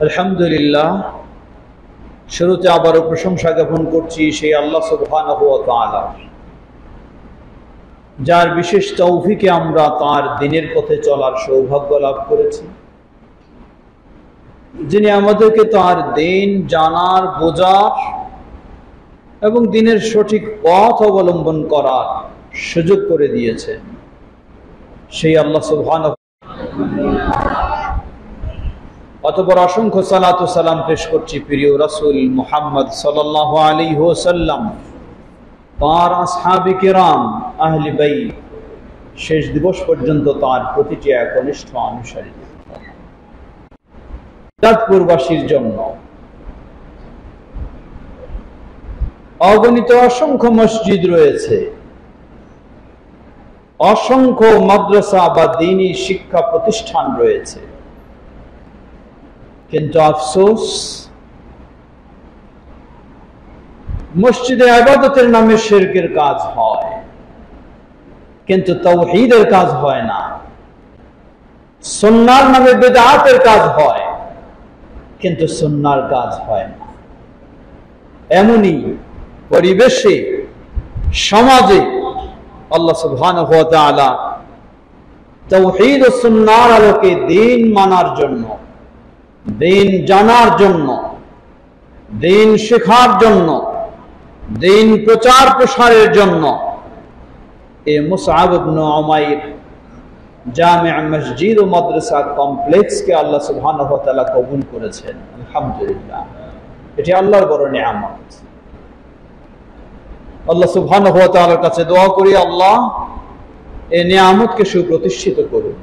আলহামদুলিল্লাহ, শুরুতে আবারও প্রশংসা জ্ঞাপন করছি সেই আল্লাহ সুবহানাহু ওয়া তাআলা, যার বিশেষ তৌফিকে আমরা তার দিনের পথে চলার সৌভাগ্য লাভ করেছি, যিনি আমাদেরকে তার দিন জানার, বোঝার এবং দিনের সঠিক পথ অবলম্বন করার সুযোগ করে দিয়েছেন। সেই আল্লাহ সুবহানাহু অতঃপর অসংখ্য সালাত ও সালাম পেশ করছি প্রিয় রাসূল মুহাম্মদ সাল্লাল্লাহু আলাইহি ওয়াসাল্লাম, তার আসহাবে কিরাম, আহলে বাইত, শেষ দিবস পর্যন্ত তার প্রতিটি একনিষ্ঠ অনুসারী চাঁদপুরবাসীর জন্য অগণিত অসংখ্য মসজিদ রয়েছে, অসংখ্য মাদ্রাসা বা দ্বীনি শিক্ষা প্রতিষ্ঠান রয়েছে, কিন্তু আফসোস, মসজিদে ইবাদতের নামে শিরকের কাজ হয়, কিন্তু তাওহীদের কাজ হয় না। সুন্নাহর নামে বিদআতের কাজ হয়, কিন্তু সুন্নাহর কাজ হয় না। এমনই পরিবেশে, সমাজে আল্লাহ সুবহানাহু ওয়া তাআলা তাওহীদ ও সুন্নাহর আলোকে দ্বীন মানার জন্য, দ্বীন জানার জন্য, দ্বীন শেখার জন্য, দ্বীন প্রচার প্রসারের জন্য এই মুসআব ইবনে উমাইর জামিআ মসজিদ ও মাদ্রাসা কমপ্লেক্সকে আল্লাহ সুবহানাহু ওয়া তাআলা কবুল করেছেন। আলহামদুলিল্লাহ, এটি আল্লাহর বড় নিয়ামত। আল্লাহ সুবহানাহু ওয়া তাআলার কাছে দোয়া করি, আল্লাহ এই নিয়ামতকে সুপ্রতিষ্ঠিত করুন।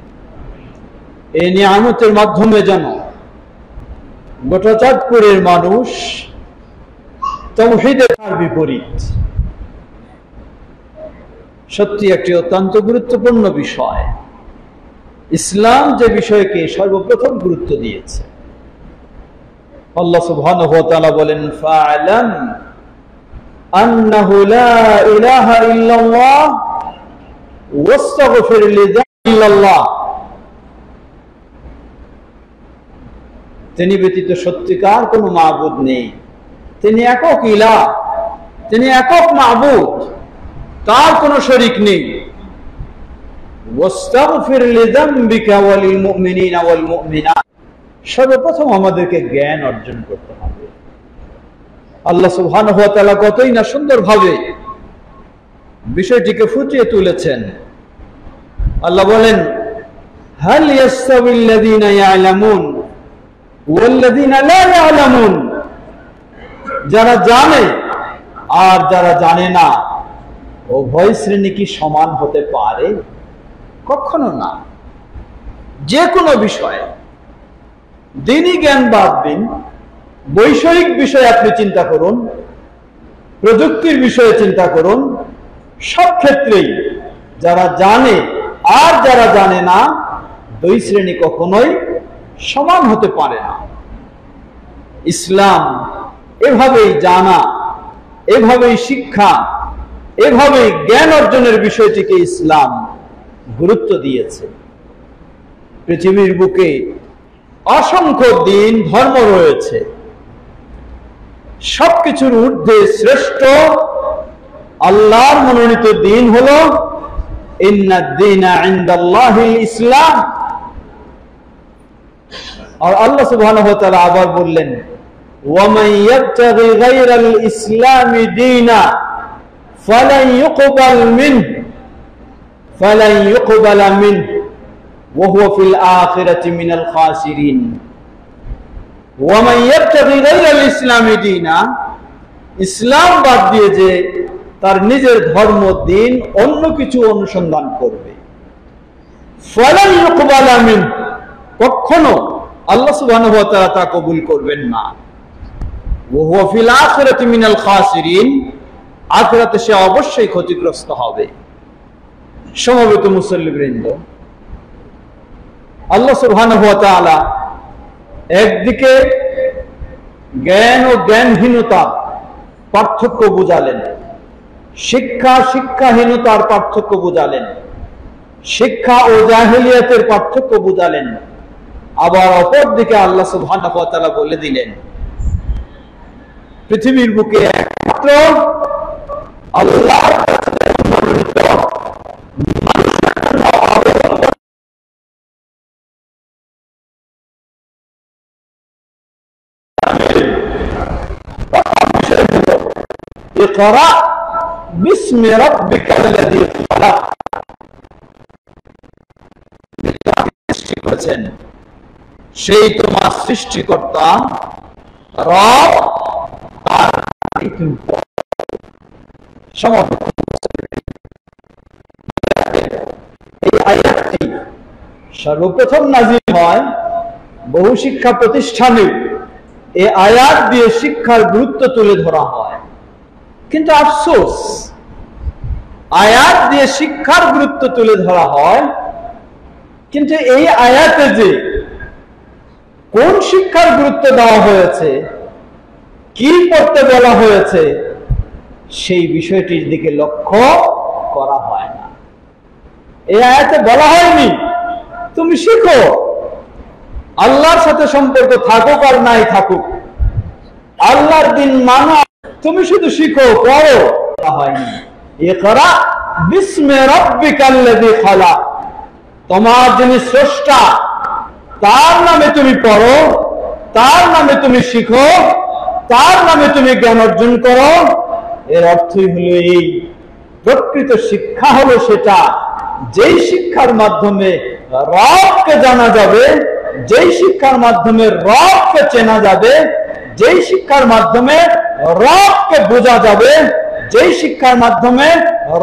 এই নিয়ামতের মাধ্যমে যেন গোটা চাঁদপুরের মানুষ তাওহীদের বিপরীত, সত্যি একটি অত্যন্ত গুরুত্বপূর্ণ বিষয়। ইসলাম যে বিষয়কে সর্বপ্রথম গুরুত্ব দিয়েছে, আল্লাহ সুবহানাহু ওয়া তাআলা বলেন, ফা'লাম আন্নাহু লা ইলাহা ইল্লাল্লাহ ওয়াস্তাগফির লিযাতিল্লাহ, তিনি ব্যতীত সত্যিকার কোনো মাবুদ নেই, তিনি একক ইলাহ, তিনি একক মাবুদ, তার কোনো শরীক নেই। ওয়াস্তাগফির লিযামবিকা ওয়া লিল মুমিনিনা ওয়াল মুমিনাত, সর্বপ্রথম আমাদেরকে জ্ঞান অর্জন করতে হবে। আল্লাহ সুবহানাহু ওয়া তাআলা কতই না সুন্দরভাবে বিষয়টিকে ফুটিয়ে তুলেছেন। আল্লাহ বলেন, হাল ইয়াস্তাবিল লাযীনা ইয়ালামুন ওয়াল্লাযীনা লা ইয়ালামুন, যারা জানে আর যারা জানে না, উভয় শ্রেণী কি সমান হতে পারে? কখনো না। যে কোনো বিষয়ে, দ্বীনি জ্ঞান বাদ দিন, বৈষয়িক বিষয়ে আপনি চিন্তা করুন, প্রযুক্তির বিষয়ে চিন্তা করুন, সব ক্ষেত্রেই যারা জানে আর যারা জানে না, দুই শ্রেণী কখনোই সমান হতে পারে না। ইসলাম এভাবেই জানা, এভাবেই শিক্ষা, এভাবেই জ্ঞান অর্জনের বিষয়টিকে ইসলাম গুরুত্ব দিয়েছে। পৃথিবীর বুকে অসংখ্য দ্বীন ধর্ম রয়েছে, সবকিছুর ঊর্ধ্বে শ্রেষ্ঠ আল্লাহর মনোনীত দ্বীন হলো ইন্নাদ-দীনা ইনদাল্লাহিল ইসলাম। আর আল্লাহ সুবহানাহু ওয়া তাআলা আবার বললেন, ওয়ামান ইয়াবতাগি গায়রাল ইসলামি দীনা ফালান ইউকবালা মিনহু ওয়া হুয়া ফিল আখিরাতি মিনাল খাসিরিন। ওয়ামান ইয়াবতাগি গায়রাল ইসলামি দীনা, ইসলাম বাদ দিয়ে যে তার নিজের ধর্ম, দ্বীন, অন্য কিছু অনুসন্ধান করবে, ফালান ইউকবালা মিনহু, কখনো আল্লাহ সুবহানাহু ওয়া তাআলা তা কবুল করবেন না। ওয়া হুয়া ফিল আখিরাতি মিনাল খাসিরিন, আখিরাতে সে অবশ্যই ক্ষতিগ্রস্ত হবে। সমবেত মুসল্লিবৃন্দ, আল্লাহ সুবহানাহু ওয়া তাআলা একদিকে জ্ঞান ও জ্ঞানহীনতা পার্থক্য বুঝালেন, শিক্ষা শিক্ষাহীনতার পার্থক্য বুঝালেন, শিক্ষা ও জাহেলিয়াতের পার্থক্য বুঝালেন, আবার অপর দিকে আল্লাহ সুবহানাহু ওয়া তাআলা বলে দিলেন, পৃথিবীর বুকে একমাত্র আল্লাহর কাছে মনোনীত ইকরা বিসমি রাব্বিকাল্লাযী খালাক, সৃষ্টি করেছেন সেই তোমার সৃষ্টিকর্তা রব, তার এই আয়াতটি সর্বপ্রথম নাযিল হয় বহু শিক্ষা প্রতিষ্ঠানে। এই আয়াত দিয়ে শিক্ষার গুরুত্ব তুলে ধরা হয়, কিন্তু আফসোস আয়াত দিয়ে শিক্ষার গুরুত্ব তুলে ধরা হয়, কিন্তু এই আয়াতে যে কোন শিক্ষার গুরুত্ব দেওয়া হয়েছে, কি পড়তে বলা হয়েছে, সেই বিষয়টির দিকে লক্ষ্য করা হয় না। এই আয়াতে বলা হয়নি তুমি শিখো, আল্লাহর সাথে সম্পর্ক থাকুক আর নাই থাকুক, আল্লাহর দিন মানো, তুমি শুধু শিখো, পড়ো। হয়নি ইকরা বিসমি রাব্বিকাল্লাযী খালাক, তোমার যিনি স্রষ্টা তার নামে তুমি পড়ো, তার নামে তুমি শিখো, তার নামে তুমি জ্ঞান অর্জন করো। এর অর্থই হলো এই, প্রকৃত শিক্ষা হলো সেটা যেই শিক্ষার মাধ্যমে রবকে জানা যাবে, যেই শিক্ষার মাধ্যমে রবকে চেনা যাবে, যেই শিক্ষার মাধ্যমে রবকে বোঝা যাবে, যেই শিক্ষার মাধ্যমে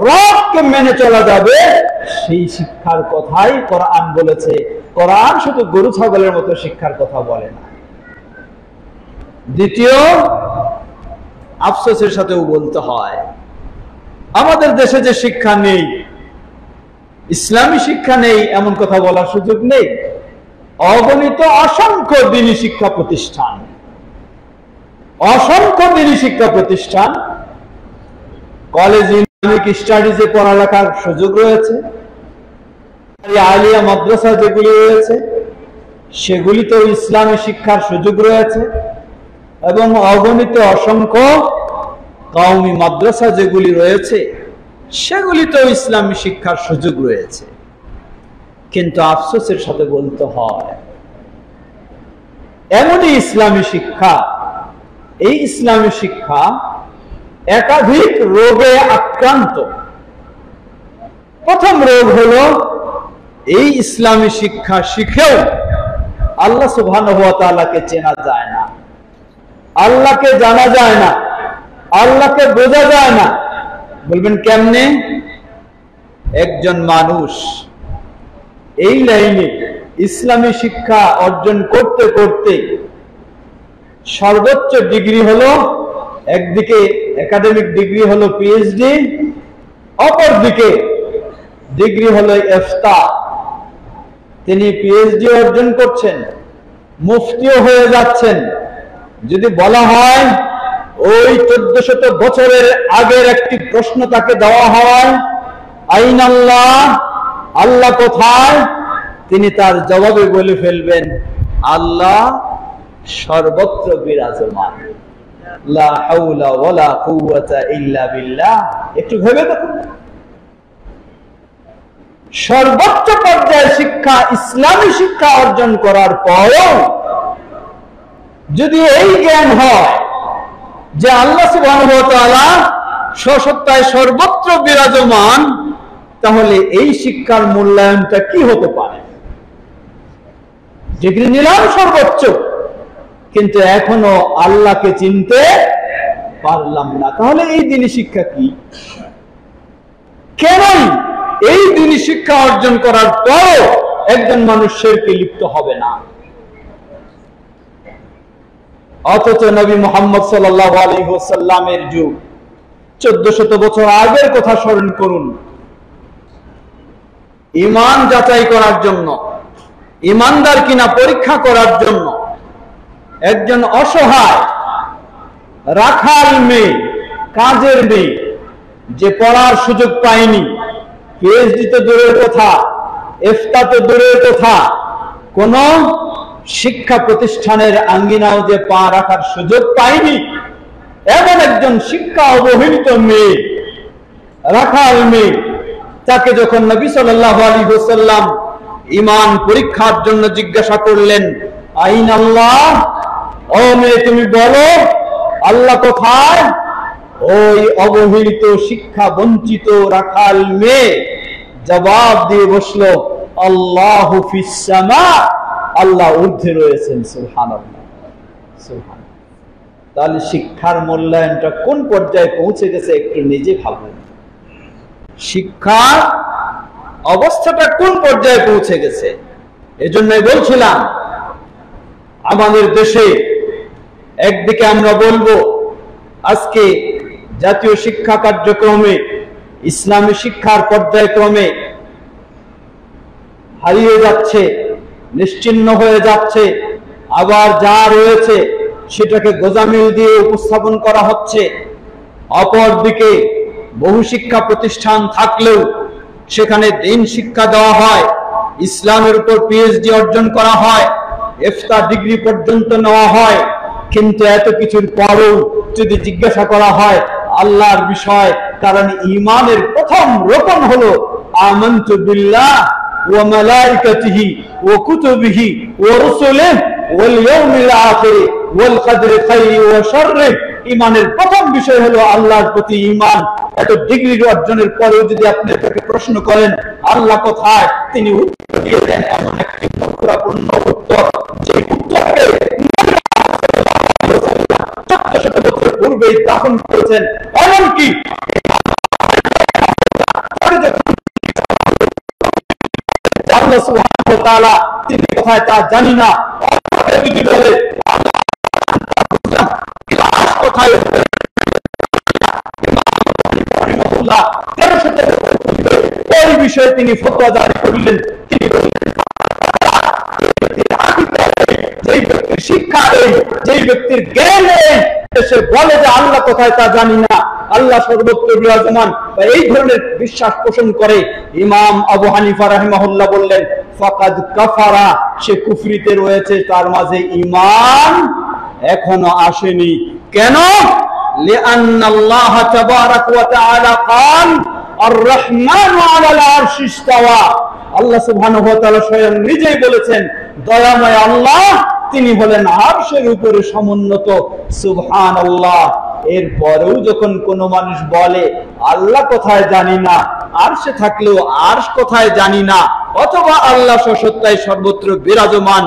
রবকে মেনে চলা যাবে, সেই শিক্ষার কথাই কোরআন বলেছে। কোরআন শুধু গরু ছাগলের মতো শিক্ষার কথা বলে না। দ্বিতীয়, আফসোসের সাথেও বলতে হয়, আমাদের দেশে যে শিক্ষা নেই, ইসলামী শিক্ষা নেই এমন কথা বলার সুযোগ নেই। অগণিত অসংখ্য দ্বীনি শিক্ষা প্রতিষ্ঠান, অসংখ্য দ্বীনি শিক্ষা প্রতিষ্ঠান, কলেজ, ইসলামিক স্টাডিজে পড়ালেখার সুযোগ রয়েছে, আলিয়া মাদ্রাসা যেগুলি রয়েছে সেগুলিতেও ইসলামী শিক্ষার সুযোগ রয়েছে, এবং অগণিত অসংখ্য কওমি মাদ্রাসা যেগুলি রয়েছে সেগুলিতেও ইসলামী শিক্ষার সুযোগ রয়েছে। কিন্তু আফসোসের সাথে বলতে হয়, এমনই ইসলামী শিক্ষা, এই ইসলামী শিক্ষা একাধিক রোগে আক্রান্ত। প্রথম রোগ হলো এই ইসলামী শিক্ষা শিখেও আল্লাহ সুবহানাহু ওয়া তাআলাকে চেনা যায় না, আল্লাহকে জানা যায় না, আল্লাহকে বোঝা যায় না। বলবেন কেমনে? একজন মানুষ এই লাইনে ইসলামী শিক্ষা অর্জন করতে করতে সর্বোচ্চ ডিগ্রি হলো, একদিকে একাডেমিক ডিগ্রি হলো পিএইচডি, অপরদিকে ডিগ্রি হলো ইফতা। তিনি পিএইচডি অর্জন করছেন, মুফতিও হয়ে যাচ্ছেন। যদি বলা হয় ওই 1400 বছরের আগের একটি প্রশ্ন তাকে দেওয়া হয়, আইনাল্লাহ, আল্লাহ কোথায়, তিনি তার জবাবে বলে ফেলবেন আল্লাহ সর্বত্র বিরাজমান, লা হাওলা ওয়ালা কুওয়াতা ইল্লা বিল্লাহ। একটু ভেবে দেখুন, সর্বোচ্চ পর্যায়ের শিক্ষা ইসলামী শিক্ষা অর্জন করার পরও যদি এই জ্ঞান হয় যে আল্লাহ সুবহানাহু ওয়া তাআলা স্বসত্তায় সর্বত্র বিরাজমান, তাহলে এই শিক্ষার মূল্যায়নটা কি হতে পারে? ডিগ্রি নিলাম সর্বোচ্চ, কিন্তু এখনো আল্লাহকে চিনতে পারলাম না, তাহলে এই দ্বীনি শিক্ষা কি? কেন এই দ্বীনি শিক্ষা অর্জন করার পরও একজন মানুষ শিরকে লিপ্ত হবে না? অথচ নবী মুহাম্মদ সাল্লাল্লাহু আলাইহি ওয়াসাল্লামের যুগ, 1400 বছর আগের কথা স্মরণ করুন। ঈমান যাচাই করার জন্য, ঈমানদার কিনা পরীক্ষা করার জন্য একজন অসহায় রাখাল মেয়ে, কাজের মেয়ে, যে পড়ার সুযোগ পায়নি, পিএইচডি তো দূরের কথা, ইফতা তো দূরের কথা, কোন শিক্ষা প্রতিষ্ঠানের আঙ্গিনাও যে পা রাখার সুযোগ পায়নি, এমন একজন শিক্ষা অবহেলিত মেয়ে, রাখাল মেয়ে, তাকে যখন নবী সাল্লাল্লাহু আলাইহি ওয়াসাল্লাম ঈমান পরীক্ষার জন্য জিজ্ঞাসা করলেন, আইন আল্লাহ, ও মেয়ে তুমি বলো আল্লাহ কোথায়? ওই অবহেলিত শিক্ষা বঞ্চিত রাখাল মেয়ে জবাব দিয়ে বসলো, আল্লাহু ফিস সামা, আল্লাহ ঊর্ধ্বে রয়েছেন। সুবহানাল্লাহ, সুবহানাল্লাহ। তাহলে শিক্ষার মূল্যায়নটা কোন পর্যায়ে পৌঁছে গেছে একটু নিজে ভাবুন। শিক্ষার অবস্থাটা কোন পর্যায়ে পৌঁছে গেছে। এজন্যই বলছিলাম, আমাদের দেশে একদিকে আমরা বলবো আজকে জাতীয় শিক্ষা কার্যক্রমে ইসলামী শিক্ষার পর্যায়ক্রমে হারিয়ে যাচ্ছে, নিশ্চিহ্ন হয়ে যাচ্ছে, আবার যা রয়েছে সেটাকে গোজামিল দিয়ে উপস্থাপন করা হচ্ছে। অপরদিকে বহু শিক্ষা প্রতিষ্ঠান থাকলেও সেখানে দ্বীন শিক্ষা দেওয়া হয়, ইসলামের উপর পিএইচডি অর্জন করা হয়, ইফতা ডিগ্রি পর্যন্ত নেওয়া হয়। কিন্তু এত কিছুর পরেও যদি জিজ্ঞাসা করা হয় আল্লাহর বিষয়, কারণ ঈমানের প্রথম রোকন হলো আমানতু বিল্লাহ ওয়া মালাইকাতিহি ওয়া কুতুবিহি ওয়া রুসুলিহি ওয়াল ইয়াউমিল আখির ওয়াল কদরি খাইরি ওয়া শাররি। ঈমানের প্রথম বিষয় হলো আল্লাহর প্রতি ঈমান। এত ডিগ্রি অর্জনের পরেও যদি আপনি তাকে প্রশ্ন করেন আল্লাহ কোথায়, তিনি উত্তর দিয়ে দেন এমন একটি গুরুত্বপূর্ণ উত্তর, যে উত্তরকে 1400 বছর পূর্বেই দাফন করেছেন। এমনকি আল্লাহ সুবহানাহু ওয়া তাআলা তিনি কোথায় তা জানি না, যদি বলে কোথায়, ওই বিষয়ে তিনি ফতোয়া জারি করলেন। তিনি যেই ব্যক্তির শিক্ষা নেই, যেই ব্যক্তির জ্ঞান নেই, সে বলে যে আল্লাহ কোথায় তা জানি না, আল্লাহ সর্বত্র বিরাজমান, এই ধরনের বিশ্বাস পোষণ করে, ইমাম আবু হানিফা রাহিমাহুল্লাহ বললেন ফাকাদ কাফারা, সে কুফরিতে রয়েছে, তার মাঝে ঈমান এখনো আসেনি। কেন? লিআন্না আল্লাহ তাবারাক ওয়া তাআলা قال আর-রাহমানু আলাল আরশি ইসতাওয়া। আল্লাহ সুবহানাহু ওয়া তাআলা স্বয়ং নিজেই বলেছেন, দয়াময় আল্লাহ তিনি হলেন আরশের উপরে সমুন্নত। সুবহানাল্লাহ। এরপরেও যখন কোন মানুষ বলে আল্লাহ কোথায় জানি না, আরশে থাকলেও আরশ কোথায় জানি না, অথবা আল্লাহ সত্তায় সর্বত্র বিরাজমান,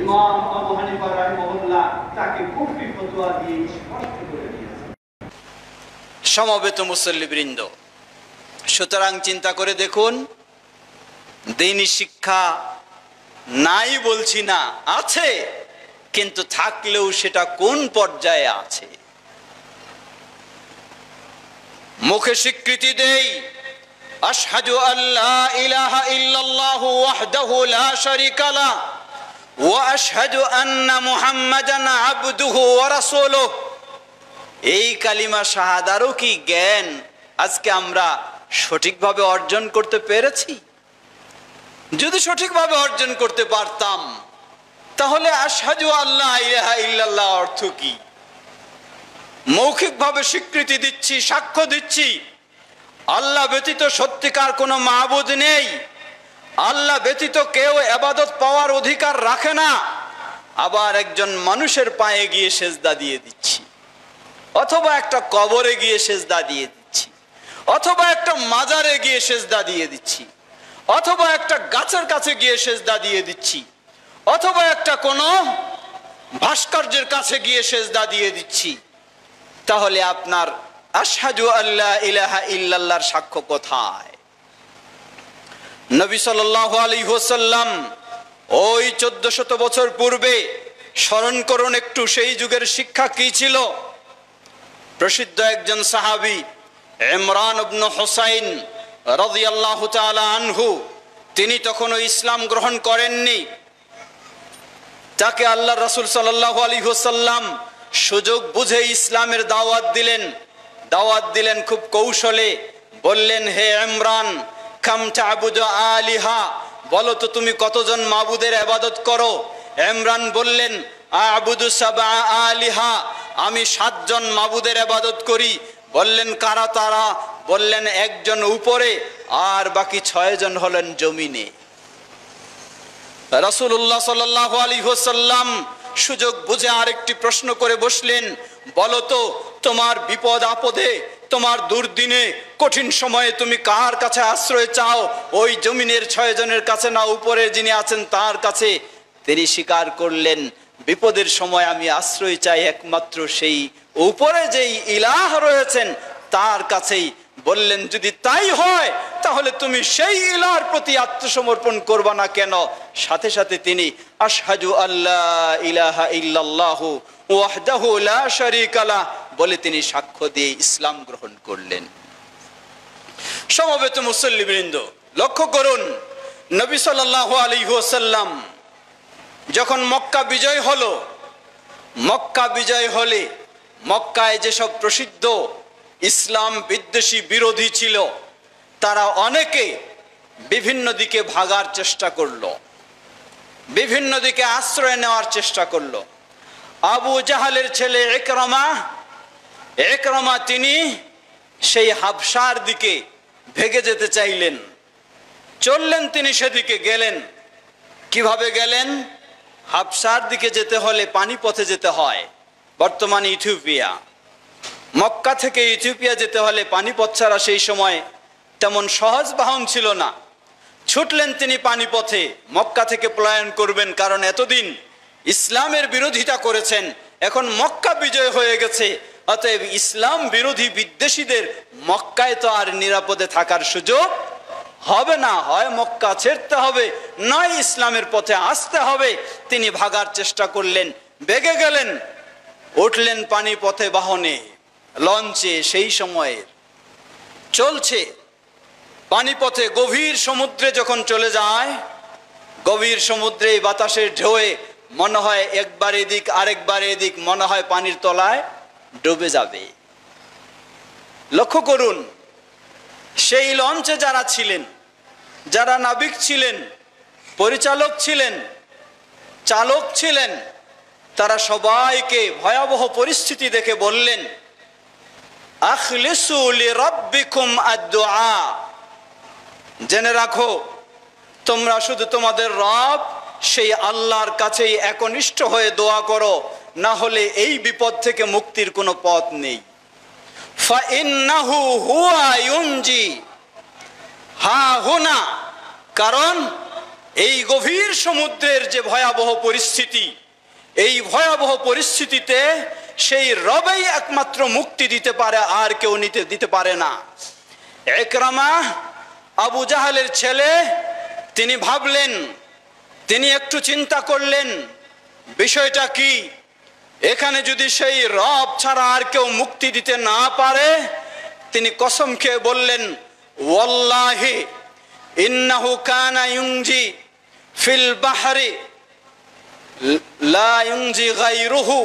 ইমাম আবু হানিফা রাহিমাহুল্লাহ তাকে কুফরি ফতোয়া দিয়ে স্পষ্ট করে দিয়েছেন। সমবেত মুসল্লিবৃন্দ, সুতরাং চিন্তা করে দেখুন, দ্বীনি শিক্ষা নাই বলছি না, আছে, কিন্তু থাকলেও সেটা কোন পর্যায়ে আছে। মুখে স্বীকৃতি দেই আশহাদু আল্লা ইলাহা ইল্লাল্লাহু ওয়াহদাহু লা শারীকা লাহু ওয়া আশহাদু আন্না মুহাম্মাদান আবদুহু ওয়া রাসূলুহু। এই কালিমা শাহাদারও কি জ্ঞান আজকে আমরা সঠিকভাবে অর্জন করতে পেরেছি? যদি সঠিকভাবে অর্জন করতে পারতাম তাহলে আশহাদু আল্লা ইলাহা ইল্লাল্লাহ অর্থ কি? মৌখিকভাবে স্বীকৃতি দিচ্ছি, সাক্ষ্য দিচ্ছি আল্লাহ ব্যতীত সত্যিকার কোনো মাবুদ নেই, আল্লাহ ব্যতীত কেউ ইবাদত পাওয়ার অধিকার রাখে না, আবার একজন মানুষের পায়ে গিয়ে সেজদা দিয়ে দিচ্ছি, অথবা একটা কবরে গিয়ে সেজদা দিয়ে দিচ্ছি, অথবা একটা মাজারে গিয়ে সেজদা দিয়ে দিচ্ছি, অথবা একটা গাছের কাছে গিয়ে সেজদা দিয়ে দিচ্ছি, অথবা একটা কোনো ভাস্কর্যের কাছে গিয়ে সেজদা দিয়ে দিচ্ছি। তাহলে আপনার আশহাদু আল্লা ইলাহা ইল্লাল্লাহর সাক্ষ্য কোথায়? নবী সাল্লাল্লাহু আলাইহি ওয়াসাল্লাম ওই 1400 বছর পূর্বে, স্মরণ করুন একটু সেই যুগের শিক্ষা কি ছিল। প্রসিদ্ধ একজন সাহাবী ইমরান ইবনে হুসাইন রাদিয়াল্লাহু তাআলা আনহু, তিনি তখনও ইসলাম গ্রহণ করেননি। তাকে আল্লাহ রাসূল সাল্লাল্লাহু আলাইহি ওয়াসাল্লাম সুযোগ বুঝে ইসলামের দাওয়াত দিলেন খুব কৌশলে। বললেন, হে ইমরান, কাম তা'বুদু আলিহা, বলো তো তুমি কতজন মাবুদের ইবাদত করো? ইমরান বললেন, আ'বুদু সাবআ আলিহা, আমি 7 জন মাবুদের ইবাদত করি। বললেন, কারা তারা? বললেন, একজন উপরে আর বাকি 6 জন হলেন জমিনে। রাসূলুল্লাহ সাল্লাল্লাহু আলাইহি ওয়াসাল্লাম সুযোগ বুঝে আরেকটি প্রশ্ন করে বসলেন, বলো তো তোমার বিপদ আপদে, তোমার দুর্দিনে, কঠিন সময়ে তুমি কার কাছে আশ্রয় চাও? ওই জমিনের 6 জনের কাছে না উপরে যিনি আছেন তার কাছে? তিনি স্বীকার করলেন, বিপদের সময় আমি আশ্রয় চাই একমাত্র সেই উপরে যেই ইলাহ রয়েছেন তার কাছেই। বললেন, যদি তাই হয় তাহলে তুমি সেই ইলাহর প্রতি আত্মসমর্পণ করবা না কেন? সাথে সাথে তিনি আশহাদু আল্লা ইলাহা ইল্লাল্লাহু ওয়াহদাহু লা শারীকা লাহ বলে তিনি সাক্ষ্য দিয়ে ইসলাম গ্রহণ করলেন। সমবেত মুসল্লিবৃন্দ, লক্ষ্য করুন, নবী সাল্লাল্লাহু আলাইহি ওয়াসাল্লাম যখন মক্কা বিজয় হলো, মক্কা বিজয় হলে মক্কায় যেসব প্রসিদ্ধ ইসলাম বিদ্বেষী বিরোধী ছিল তারা অনেকে বিভিন্ন দিকে ভাগার চেষ্টা করলো, বিভিন্ন দিকে আশ্রয় নেওয়ার চেষ্টা করলো। আবু জাহালের ছেলে ইকরামা তিনি সেই হাবশার দিকে ভেগে যেতে চাইলেন, চললেন, তিনি সেদিকে গেলেন। কিভাবে গেলেন? হাবশার দিকে যেতে হলে পানিপথে যেতে হয়, বর্তমানে ইথিওপিয়া। মক্কা থেকে ইথিওপিয়া যেতে হলে পানিপথ ছাড়া সেই সময় তেমন সহজ বাহন ছিল না। ছুটলেন তিনি পানিপথে, মক্কা থেকে পলায়ন করবেন, কারণ এতদিন ইসলামের বিরোধিতা করেছেন, এখন মক্কা বিজয় হয়ে গেছে, অতএব ইসলাম বিরোধী বিদ্বেষীদের মক্কায় তো আর নিরাপদে থাকার সুযোগ হবে না, হয় মক্কা ছেড়তে হবে, নয় ইসলামের পথে আসতে হবে। তিনি ভাগার চেষ্টা করলেন, বেগে গেলেন, উঠলেন পানিপথে বাহনে, লঞ্চে। সেই সময়ের চলছে পানিপথে, গভীর সমুদ্রে যখন চলে যায়, গভীর সমুদ্রে বাতাসের ঢেউয়ে মনে হয় একবার এদিক আরেকবার এদিক, মনে হয় পানির তলায় ডুবে যাবে। লক্ষ্য করুন, সেই লঞ্চে যারা ছিলেন, যারা নাবিক ছিলেন, পরিচালক ছিলেন, চালক ছিলেন, তারা সবাইকে ভয়াবহ পরিস্থিতি দেখে বললেন, আখলিসু লিরাব্বিকুম আদ-দুআ, জেনে রাখো তোমরা শুধু তোমাদের রব সেই আল্লাহর কাছেই একনিষ্ঠ হয়ে দোয়া করো, না হলে এই বিপদ থেকে মুক্তির কোনো পথ নেই। ফাইন্নাহু হুয়া ইউনজি হা হুনা, কারণ এই গভীর সমুদ্রের যে ভয়াবহ পরিস্থিতি, এই ভয়াবহ পরিস্থিতিতে সেই রবেই একমাত্র মুক্তি দিতে পারে, আর কেউ দিতে পারে না। ইকরামা আবু জাহালের ছেলে, তিনি ভাবলেন, তিনি একটু চিন্তা করলেন, বিষয়টা কি? এখানে যদি সেই রব ছাড়া আর কেউ মুক্তি দিতে না পারে, তিনি কসম খেয়ে বললেন, ওয়াল্লাহি ইন্নাহু কানা ইউনজি ফিল বাহরি লা ইউনজি গায়রুহু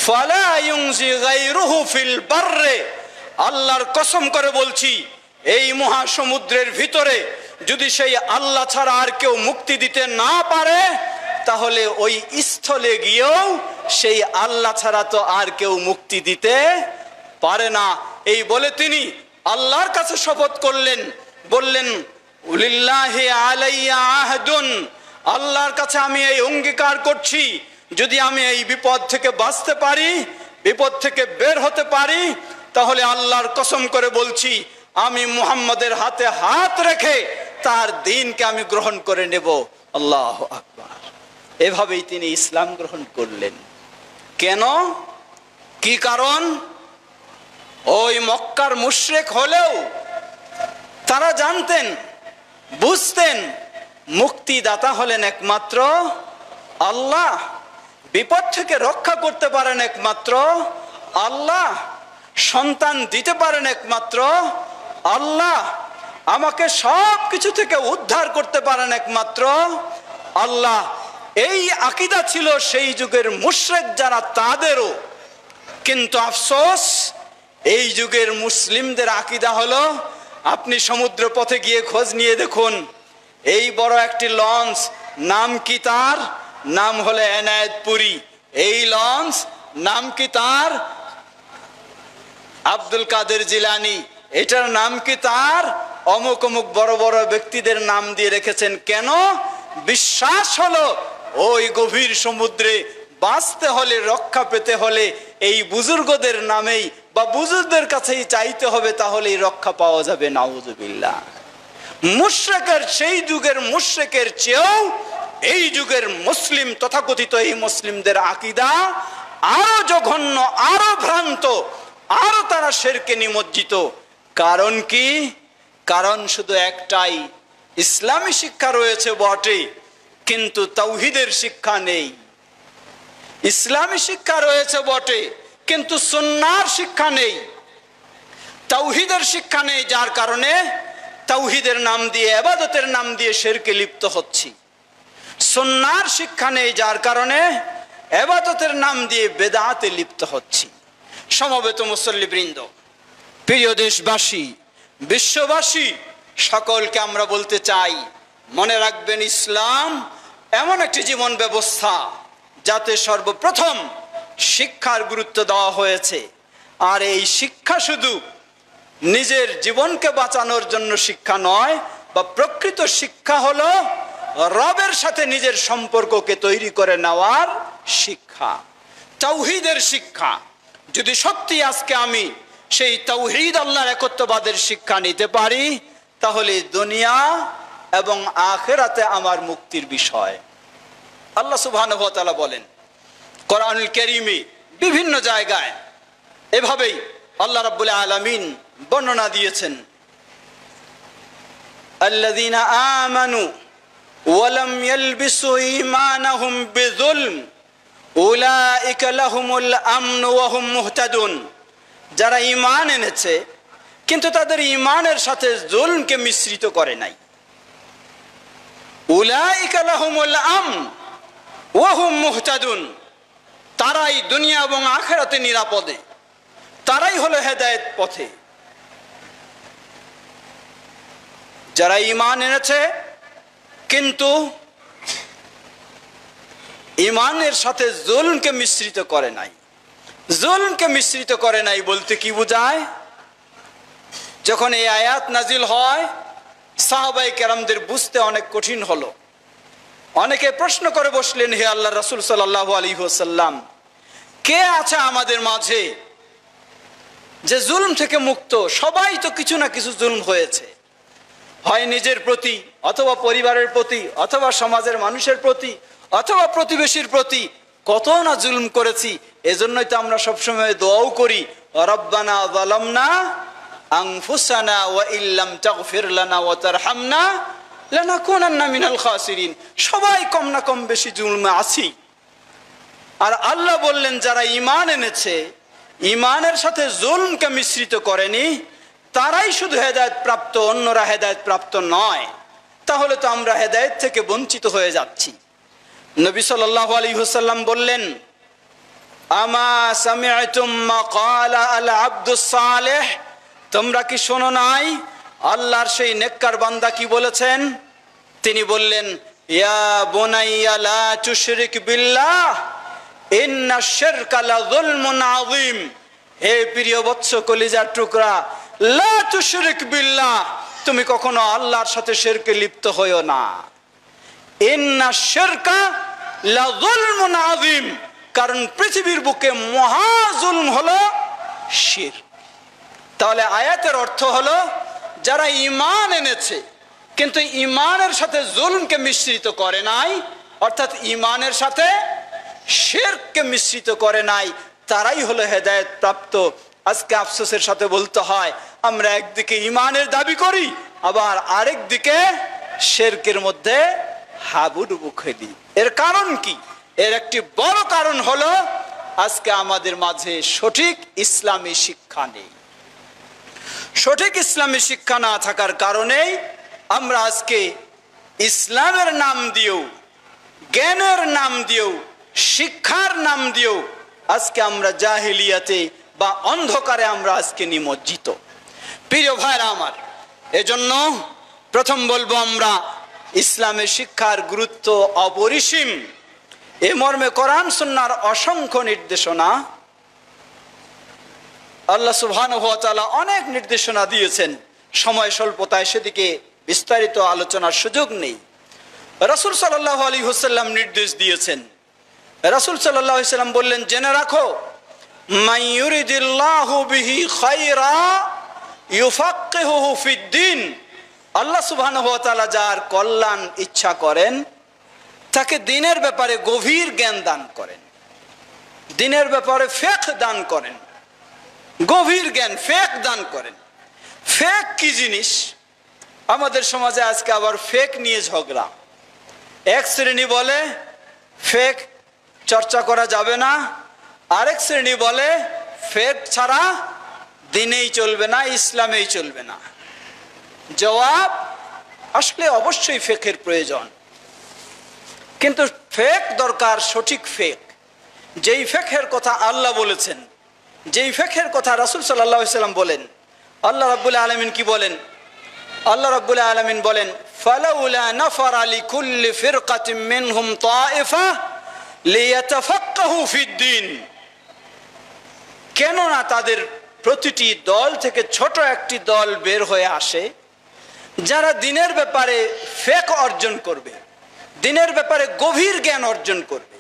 ফালা ইউনজি গায়রুহু ফিল বাররে। আল্লাহর কসম করে বলছি, এই মহাসমুদ্রের ভিতরে যদি সেই আল্লাহ ছাড়া আর কেউ মুক্তি দিতে না পারে, তাহলে ওই স্থলে গিয়েও সেই আল্লাহ ছাড়া তো আর কেউ মুক্তি দিতে পারে না। এই বলে তিনি আল্লাহর কাছে শপথ করলেন, বললেন, উলিল্লাহি আলাইয়া আহদুন, আল্লাহর কাছে আমি এই অঙ্গীকার করছি, যদি আমি এই বিপদ থেকে বাঁচতে পারি, বিপদ থেকে বের হতে পারি, তাহলে আল্লাহর কসম করে বলছি, আমি মুহাম্মাদের হাতে হাত রেখে তার দ্বীনকে আমি গ্রহণ করে নেব। আল্লাহু আকবার। এভাবেই তিনি ইসলাম গ্রহণ করলেন। কেন? কি কারণ? ওই মক্কার মুশরিক হলেও তারা জানতেন, বুঝতেন, মুক্তিদাতা হলেন একমাত্র আল্লাহ, বিপদ থেকে রক্ষা করতে পারেন একমাত্র আল্লাহ, সন্তান দিতে পারেন একমাত্র আল্লাহ, আমাকে সব কিছু থেকে উদ্ধার করতে পারেন একমাত্র আল্লাহ। এই আকীদা ছিল সেই যুগের মুশরিক যারা, তাদেরও। কিন্তু আফসোস, এই যুগের মুসলিমদের আকীদা হলো, আপনি সমুদ্র পথে গিয়ে খোঁজ নিয়ে দেখুন, এই বড় একটি লঞ্চ, নাম কি তার? নাম হলো এনায়েতপুরী। এই লঞ্চ নাম কি তার? আব্দুল কাদের জিলানী। এটার নাম কি তার? অমুক অমুক বড় বড় ব্যক্তিদের নাম দিয়ে রেখেছেন। কেন? বিশ্বাস হলো ওই গভীর সমুদ্রে বাঁচতে হলে, রক্ষা পেতে হলে এই বুজুর্গদের নামেই বা বুজুর্গদের কাছেই চাইতে হবে, তাহলেই রক্ষা পাওয়া যাবে। নাউজুবিল্লাহ। মুশরিকের, সেই যুগের মুশরিকের চেয়েও এই যুগের মুসলিম, তথাকথিত এই মুসলিমদের আকীদা আরো জঘন্য, আরো ভ্রান্ত, আরো তারা শিরকে নিমজ্জিত। কারণ কি? কারণ শুধু একটাই, ইসলামী শিক্ষা রয়েছে বটে, কিন্তু তাওহীদের শিক্ষা নেই। ইসলামী শিক্ষা রয়েছে বটে, কিন্তু সুন্নাহর শিক্ষা নেই, তাওহীদের শিক্ষা নেই। যার কারণে তাওহীদের নাম দিয়ে, ইবাদতের নাম দিয়ে শিরকে লিপ্ত হচ্ছি। সুন্নাহর শিক্ষা নেই, যার কারণে ইবাদতের নাম দিয়ে বেদাতে লিপ্ত হচ্ছি। সমবেত মুসল্লিবৃন্দ, প্রিয় দেশবাসী, বিশ্ববাসী, সকলকে আমরা বলতে চাই, মনে রাখবেন ইসলাম এমন একটি জীবন ব্যবস্থা যাতে সর্বপ্রথম শিক্ষার গুরুত্ব দেওয়া হয়েছে। আর এই শিক্ষা শুধু নিজের জীবনকে বাঁচানোর জন্য শিক্ষা নয়, বা প্রকৃত শিক্ষা হলো রবের সাথে নিজের সম্পর্ককে তৈরি করে নেওয়ার শিক্ষা, তাওহীদের শিক্ষা। যদি সত্যি আজকে আমি সেই তাওহীদ, আল্লাহর একত্ববাদের শিক্ষা নিতে পারি, তাহলে দুনিয়া এবং আখিরাতে আমার মুক্তির বিষয়। আল্লাহ সুবহানাহু ওয়া তাআলা বলেন কোরআনুল কারীমে বিভিন্ন জায়গায় এভাবেই আল্লাহ রাব্বুল আলামিন বর্ণনা দিয়েছেন, আল্লাযীনা আমানু ওয়া লাম ইয়ালবিসু ঈমানাহুম বিযুলম উলাইকা লাহুমুল আমনু ওয়া হুম মুহতাদুন। যারা ঈমান এনেছে কিন্তু তাদের ঈমানের সাথে জুলমকে মিশ্রিত করে নাই, উলাইকা লাহুমুল আমন ওয়া হুম মুহতাদুন, তারাই দুনিয়া এবং আখিরাতে নিরাপদে, তারাই হলো হেদায়েত পথে। যারা ঈমান এনেছে কিন্তু ঈমানের সাথে জুলমকে মিশ্রিত করে নাই। জুলমকে মিশ্রিত করে নাই বলতে কি বোঝায়? যখন এই আয়াত নাজিল হয়, সাহাবায়ে কেরামদের বুঝতে অনেক কঠিন হলো। অনেকে প্রশ্ন করে বসলেন, হে আল্লাহর রাসূল সাল্লাল্লাহু আলাইহি ওয়াসাল্লাম, কে আছে আমাদের মাঝে যে জুলম থেকে মুক্ত? সবাই তো কিছু না কিছু জুলম হয়েছে, হয় নিজের প্রতি, অথবা পরিবারের প্রতি, অথবা সমাজের মানুষের প্রতি, অথবা প্রতিবেশীর প্রতি। কত না জুলম করেছি। এজন্যই তো আমরা সবসময় দোয়াও করি, রব্বানা যালামনা আনফুসানা ওয়া ইল্লাম তাগফির লানা ওয়া তারহামনা লানাকুনান্না মিনাল খাসিরিন। সবাই কম না কম বেশি জুলমে আছি। আর আল্লাহ বললেন, যারা ঈমান এনেছে, ঈমানের সাথে জুলমকে মিশ্রিত করেনি, তারাই শুধু হেদায়েত প্রাপ্ত, অন্যরা হেদায়েত প্রাপ্ত নয়। তাহলে তো আমরা হেদায়েত থেকে বঞ্চিত হয়ে যাচ্ছি। নবী সাল্লাল্লাহু আলাইহি ওয়াসাল্লাম বললেন, আমা সামি'তুম মাকালা আল আব্দুস সালেহ, তোমরা কি শোনো নাই আল্লাহর সেই নেককার বান্দা কি বলেছেন? তিনি বললেন, ইয়া বুনাইয়া লা তুশরিক বিল্লাহ ইন্নাশ শিরকা লাযুলমুন আযীম। হে প্রিয় বৎস, কলিজার টুকরা, লা তুশরিক বিল্লাহ, তুমি কখনো আল্লাহর সাথে শিরকে লিপ্ত হইও না। ইন্নাশ শিরকা লাযুলমুন আযীম, কারণ পৃথিবীর বুকে মহা জুলম হলো শিরক। তাহলে আয়াতের অর্থ হলো, যারা ঈমান এনেছে কিন্তু ঈমানের সাথে জুলমকে মিশ্রিত করে নাই, অর্থাৎ ঈমানের সাথে শিরককে মিশ্রিত করে নাই, তারাই হলো হেদায়েত প্রাপ্ত। আজকে আফসোসের সাথে বলতে হয়, আমরা একদিকে ঈমানের দাবি করি, আবার আরেক দিকে শিরকের মধ্যে হাবুডুবু খেলি। এর কারণ কি? এর একটি বড় কারণ হলো, আজকে আমাদের মাঝে সঠিক ইসলামী শিক্ষা নেই। সঠিক ইসলামী শিক্ষা না থাকার কারণেই আমরা আজকে ইসলামের নাম দিয়েও, জ্ঞানের নাম দিয়েও, শিক্ষার নাম দিয়েও আজকে আমরা জাহেলিয়াতে বা অন্ধকারে আমরা আজকে নিমজ্জিত। প্রিয় ভাইরা আমার, এজন্য প্রথম বলবো, আমরা ইসলামের শিক্ষার গুরুত্ব অপরিসীম। এ মর্মে কোরআন সুন্নাহর অসংখ্য নির্দেশনা, আল্লাহ সুবহানাহু ওয়া তাআলা অনেক নির্দেশনা দিয়েছেন। সময় স্বল্পতায় সেদিকে বিস্তারিত আলোচনার সুযোগ নেই। রাসূল সাল্লাল্লাহু আলাইহি ওয়াসাল্লাম নির্দেশ দিয়েছেন। রাসূল সাল্লাল্লাহু আলাইহি ওয়াসাল্লাম বললেন, জেনে রাখো, মান ইউরিদিল্লাহু বিহি খায়রা ইউফাক্কিহুহু ফিদ্দিন। আল্লাহ সুবহানাহু ওয়া তাআলা যার কল্যাণ ইচ্ছা করেন তাকে দ্বীনের ব্যাপারে গভীর জ্ঞান দান করেন, দ্বীনের ব্যাপারে ফিকহ দান করেন, গভীর জ্ঞান ফিকহ দান করেন। ফিকহ কি জিনিস? আমাদের সমাজে আজকে আবার ফিকহ নিয়ে ঝগড়া। এক শ্রেণী বলে ফিকহ চর্চা করা যাবে না, আরেক শ্রেণী বলে ফিকহ ছাড়া দ্বীনেই চলবে না, ইসলামেই চলবে না। জবাব, আসলে অবশ্যই ফিকহের প্রয়োজন, কিন্তু ফিকহ দরকার সঠিক ফিকহ, যেই ফিকহের কথা আল্লাহ বলেছেন, যেই ফিকহের কথা রাসূল সাল্লাল্লাহু আলাইহি ওয়াসাল্লাম বলেন। আল্লাহ রাব্বুল আলামিন কি বলেন? আল্লাহ রাব্বুল আলামিন বলেন, ফালাউলা নাফারা লিকুল্লি ফিরকাতিন মিনহুম তায়েফা লিয়াতাফাক্কাহু ফিদ্দিন। কেননা তাদের প্রতিটি দল থেকে ছোট একটি দল বের হয়ে আসে যারা দ্বীনের ব্যাপারে ফিকহ অর্জন করবে, দ্বীনের ব্যাপারে গভীর জ্ঞান অর্জন করবে।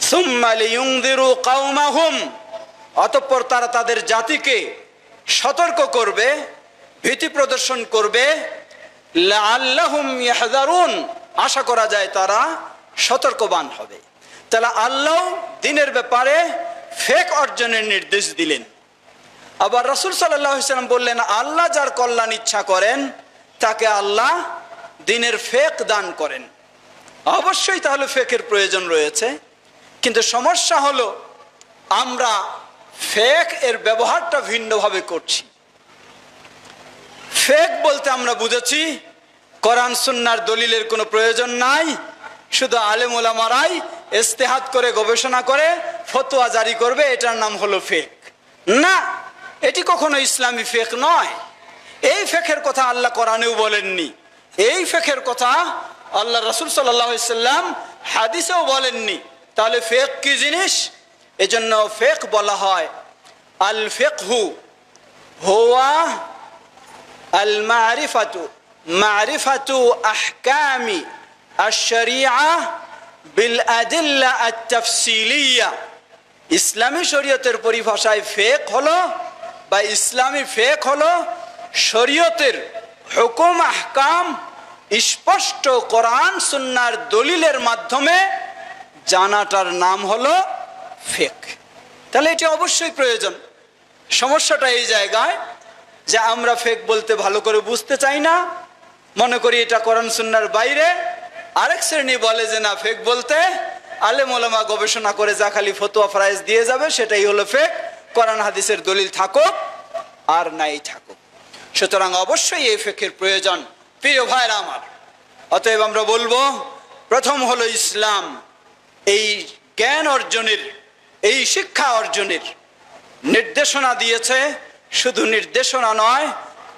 সুম্মা লিয়ুনযিরু কওমাহুম, অতঃপর তারা তাদের জাতিকে সতর্ক করবে, ভীতি প্রদর্শন করবে। লাআল্লাহুম ইয়াহযারুন, আশা করা যায় তারা সতর্কবান হবে। তাহলে আল্লাহ দ্বীনের ব্যাপারে ফিকহ অর্জনের নির্দেশ দিলেন। আবার রাসূল সাল্লাল্লাহু আলাইহি ওয়াসাল্লাম বললেন, আল্লাহ যার কল্যাণ ইচ্ছা করেন তাকে আল্লাহ দ্বীনের ফিকহ দান করেন। অবশ্যই তাহলে ফিকহের প্রয়োজন রয়েছে, কিন্তু সমস্যা হলো আমরা ফিকহ এর ব্যবহারটা ভিন্নভাবে করছি। ফিকহ বলতে আমরা বুঝেছি কোরআন সুন্নাহর দলিলের কোনো প্রয়োজন নাই, শুধু আলেম ওলামারাই ইজতিহাদ করে গবেষণা করে ফতোয়া জারি করবে, এটার নাম হলো ফিকহ। না, এটি কখনো ইসলামী ফিকহ নয়। এই ফিকহের কথা আল্লাহ কোরআনেও বলেননি, এই ফিকহের কথা আল্লাহ রাসূল সাল্লাল্লাহু আলাইহি ওয়াসাল্লাম হাদিসেও বলেননি। তাহলে ফিকহ কি জিনিস? এজন্য ফিকহ বলা হয় আল ফিকহু হুয়া আল মারিফাতু, মারিফাতু আহকামি আশ-শরীআহ বিল আদিল্লা আত-তাফসিলিয়া। ইসলামী শরীয়তের পরিভাষায় ফিকহ হলো বা ইসলামী ফিকহ হলো শরীয়তের হুকুম আহকাম স্পষ্ট কোরআন সুন্নাহর দলিলের মাধ্যমে জানাটার নাম হলো ফিকহ। তাহলে এটি অবশ্যই প্রয়োজন। সমস্যাটা এই জায়গায় যে আমরা ফিকহ বলতে ভালো করে বুঝতে চাই না, মনে করি এটা কোরআন সুন্নাহর বাইরে। আরেক শ্রেণী বলে যে না, ফিকহ বলতে আলেম ওলামা গবেষণা করে যা খালি ফতোয়া ফরায়েজ দিয়ে যাবে সেটাই হলো ফিকহ, কোরআন হাদিসের দলিল থাকুক আর নাই থাকুক। সুতরাং অবশ্যই এই ফিকহের প্রয়োজন প্রিয় ভাইরা আমার। অতএব আমরা বলবো, প্রথম হলো ইসলাম এই জ্ঞান অর্জনের, এই শিক্ষা অর্জনের নির্দেশনা দিয়েছে। শুধু নির্দেশনা নয়,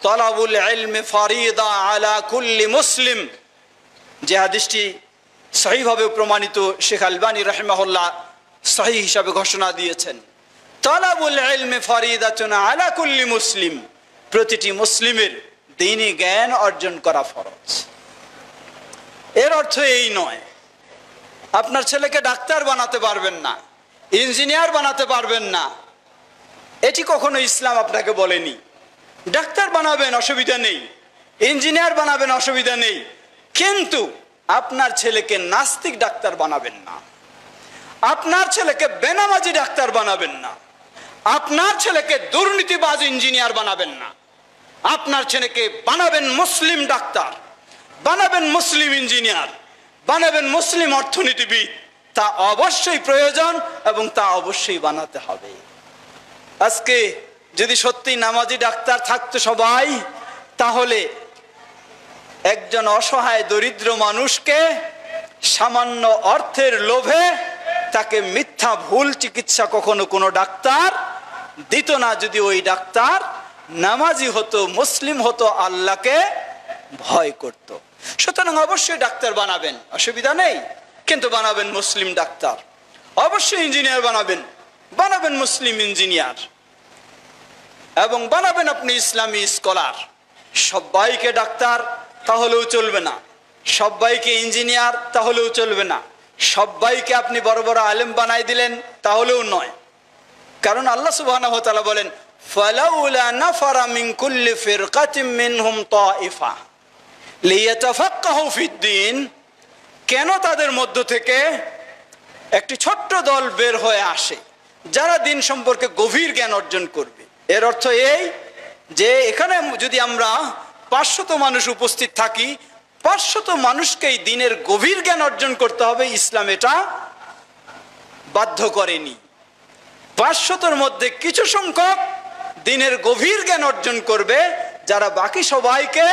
তলাবুল ইলমি ফরিদা আলা কুল্লি মুসলিম, যে হাদিসটি সহিভাবে প্রমাণিত, শেখ আলবানী রাহিমাহুল্লাহ সহিহ হিসাবে ঘোষণা দিয়েছেন, তলাবুল ইলমি ফরিদাতুন আলা কুল্লি মুসলিম, প্রতিটি মুসলিমের দ্বীনি জ্ঞান অর্জন করা ফরজ। এর অর্থ এই নয় আপনার ছেলেকে ডাক্তার বানাতে পারবেন না, ইঞ্জিনিয়ার বানাতে পারবেন না, এটি কখনো ইসলাম আপনাকে বলেনি। ডাক্তার বানাবেন, অসুবিধা নেই, ইঞ্জিনিয়ার বানাবেন, অসুবিধা নেই, কিন্তু আপনার ছেলেকে নাস্তিক ডাক্তার বানাবেন না, আপনার ছেলেকে বেনামাজি ডাক্তার বানাবেন না, আপনার ছেলেকে দুর্নীতিবাজ ইঞ্জিনিয়ার বানাবেন না, আপনার ছেলেকে বানাবেন মুসলিম ডাক্তার, বানাবেন মুসলিম ইঞ্জিনিয়ার, বানাবেন মুসলিম অর্থনীতিবিদ। তা অবশ্যই প্রয়োজন এবং তা অবশ্যই বানাতে হবে। আজকে যদি সত্যি নামাজি ডাক্তার থাকতো সবাই, তাহলে একজন অসহায় দরিদ্র মানুষকে সামান্য অর্থের লোভে তাকে মিথ্যা ভুল চিকিৎসা কখনো কোনো ডাক্তার দিত না, যদি ওই ডাক্তার নামাজি হতো, মুসলিম হতো, আল্লাহকে ভয় করত। সুতরাং অবশ্যই ডাক্তার বানাবেন, অসুবিধা নেই, কিন্তু বানাবেন মুসলিম ডাক্তার। অবশ্যই ইঞ্জিনিয়ার বানাবেন মুসলিম ইঞ্জিনিয়ার, এবং বানাবেন আপনি ইসলামী স্কলার। সবাইকে ডাক্তার তাহলেও চলবে না, সবাইকে ইঞ্জিনিয়ার তাহলেও চলবে না, সবাইকে আপনি বড় বড় আলেম বানাই দিলেন তাহলেও নয়। কারণ আল্লাহ সুবহানাহু ওয়া তাআলা বলেন, ফালাউলা নাফারা মিন কুল্লি ফিরকাতিন মিনহুম তাইফা লিয়াতাফাক্কাহু ফিদ্দীন, কেন তাদের মধ্য থেকে একটি ছোট্ট দল বের হয়ে আসে যারা দিন সম্পর্কে গভীর জ্ঞান অর্জন করবে। এর অর্থ এই যে এখানে যদি আমরা 500 মানুষ উপস্থিত থাকি, 500 মানুষকেই দিনের গভীর জ্ঞান অর্জন করতে হবে, ইসলাম এটা বাধ্য করেনি। 500 মধ্যে কিছু সংখ্যক দিনের গভীর জ্ঞান অর্জন করবে, যারা বাকি সবাইকে